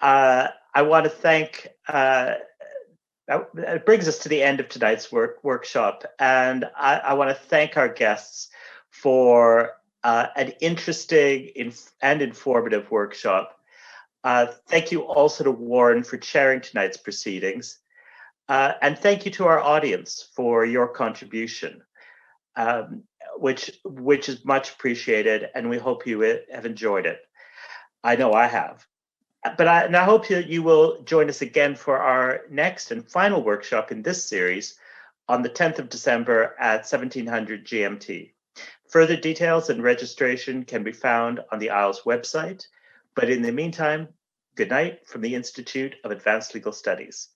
I want to thank, it brings us to the end of tonight's workshop. And I want to thank our guests for an interesting and informative workshop. Thank you also to Warren for chairing tonight's proceedings. And thank you to our audience for your contribution, which is much appreciated, and we hope you have enjoyed it. I know I have. But I hope you will join us again for our next and final workshop in this series on the 10th of December at 1700 GMT. Further details and registration can be found on the IALS website. But in the meantime, Good night from the Institute of Advanced Legal Studies.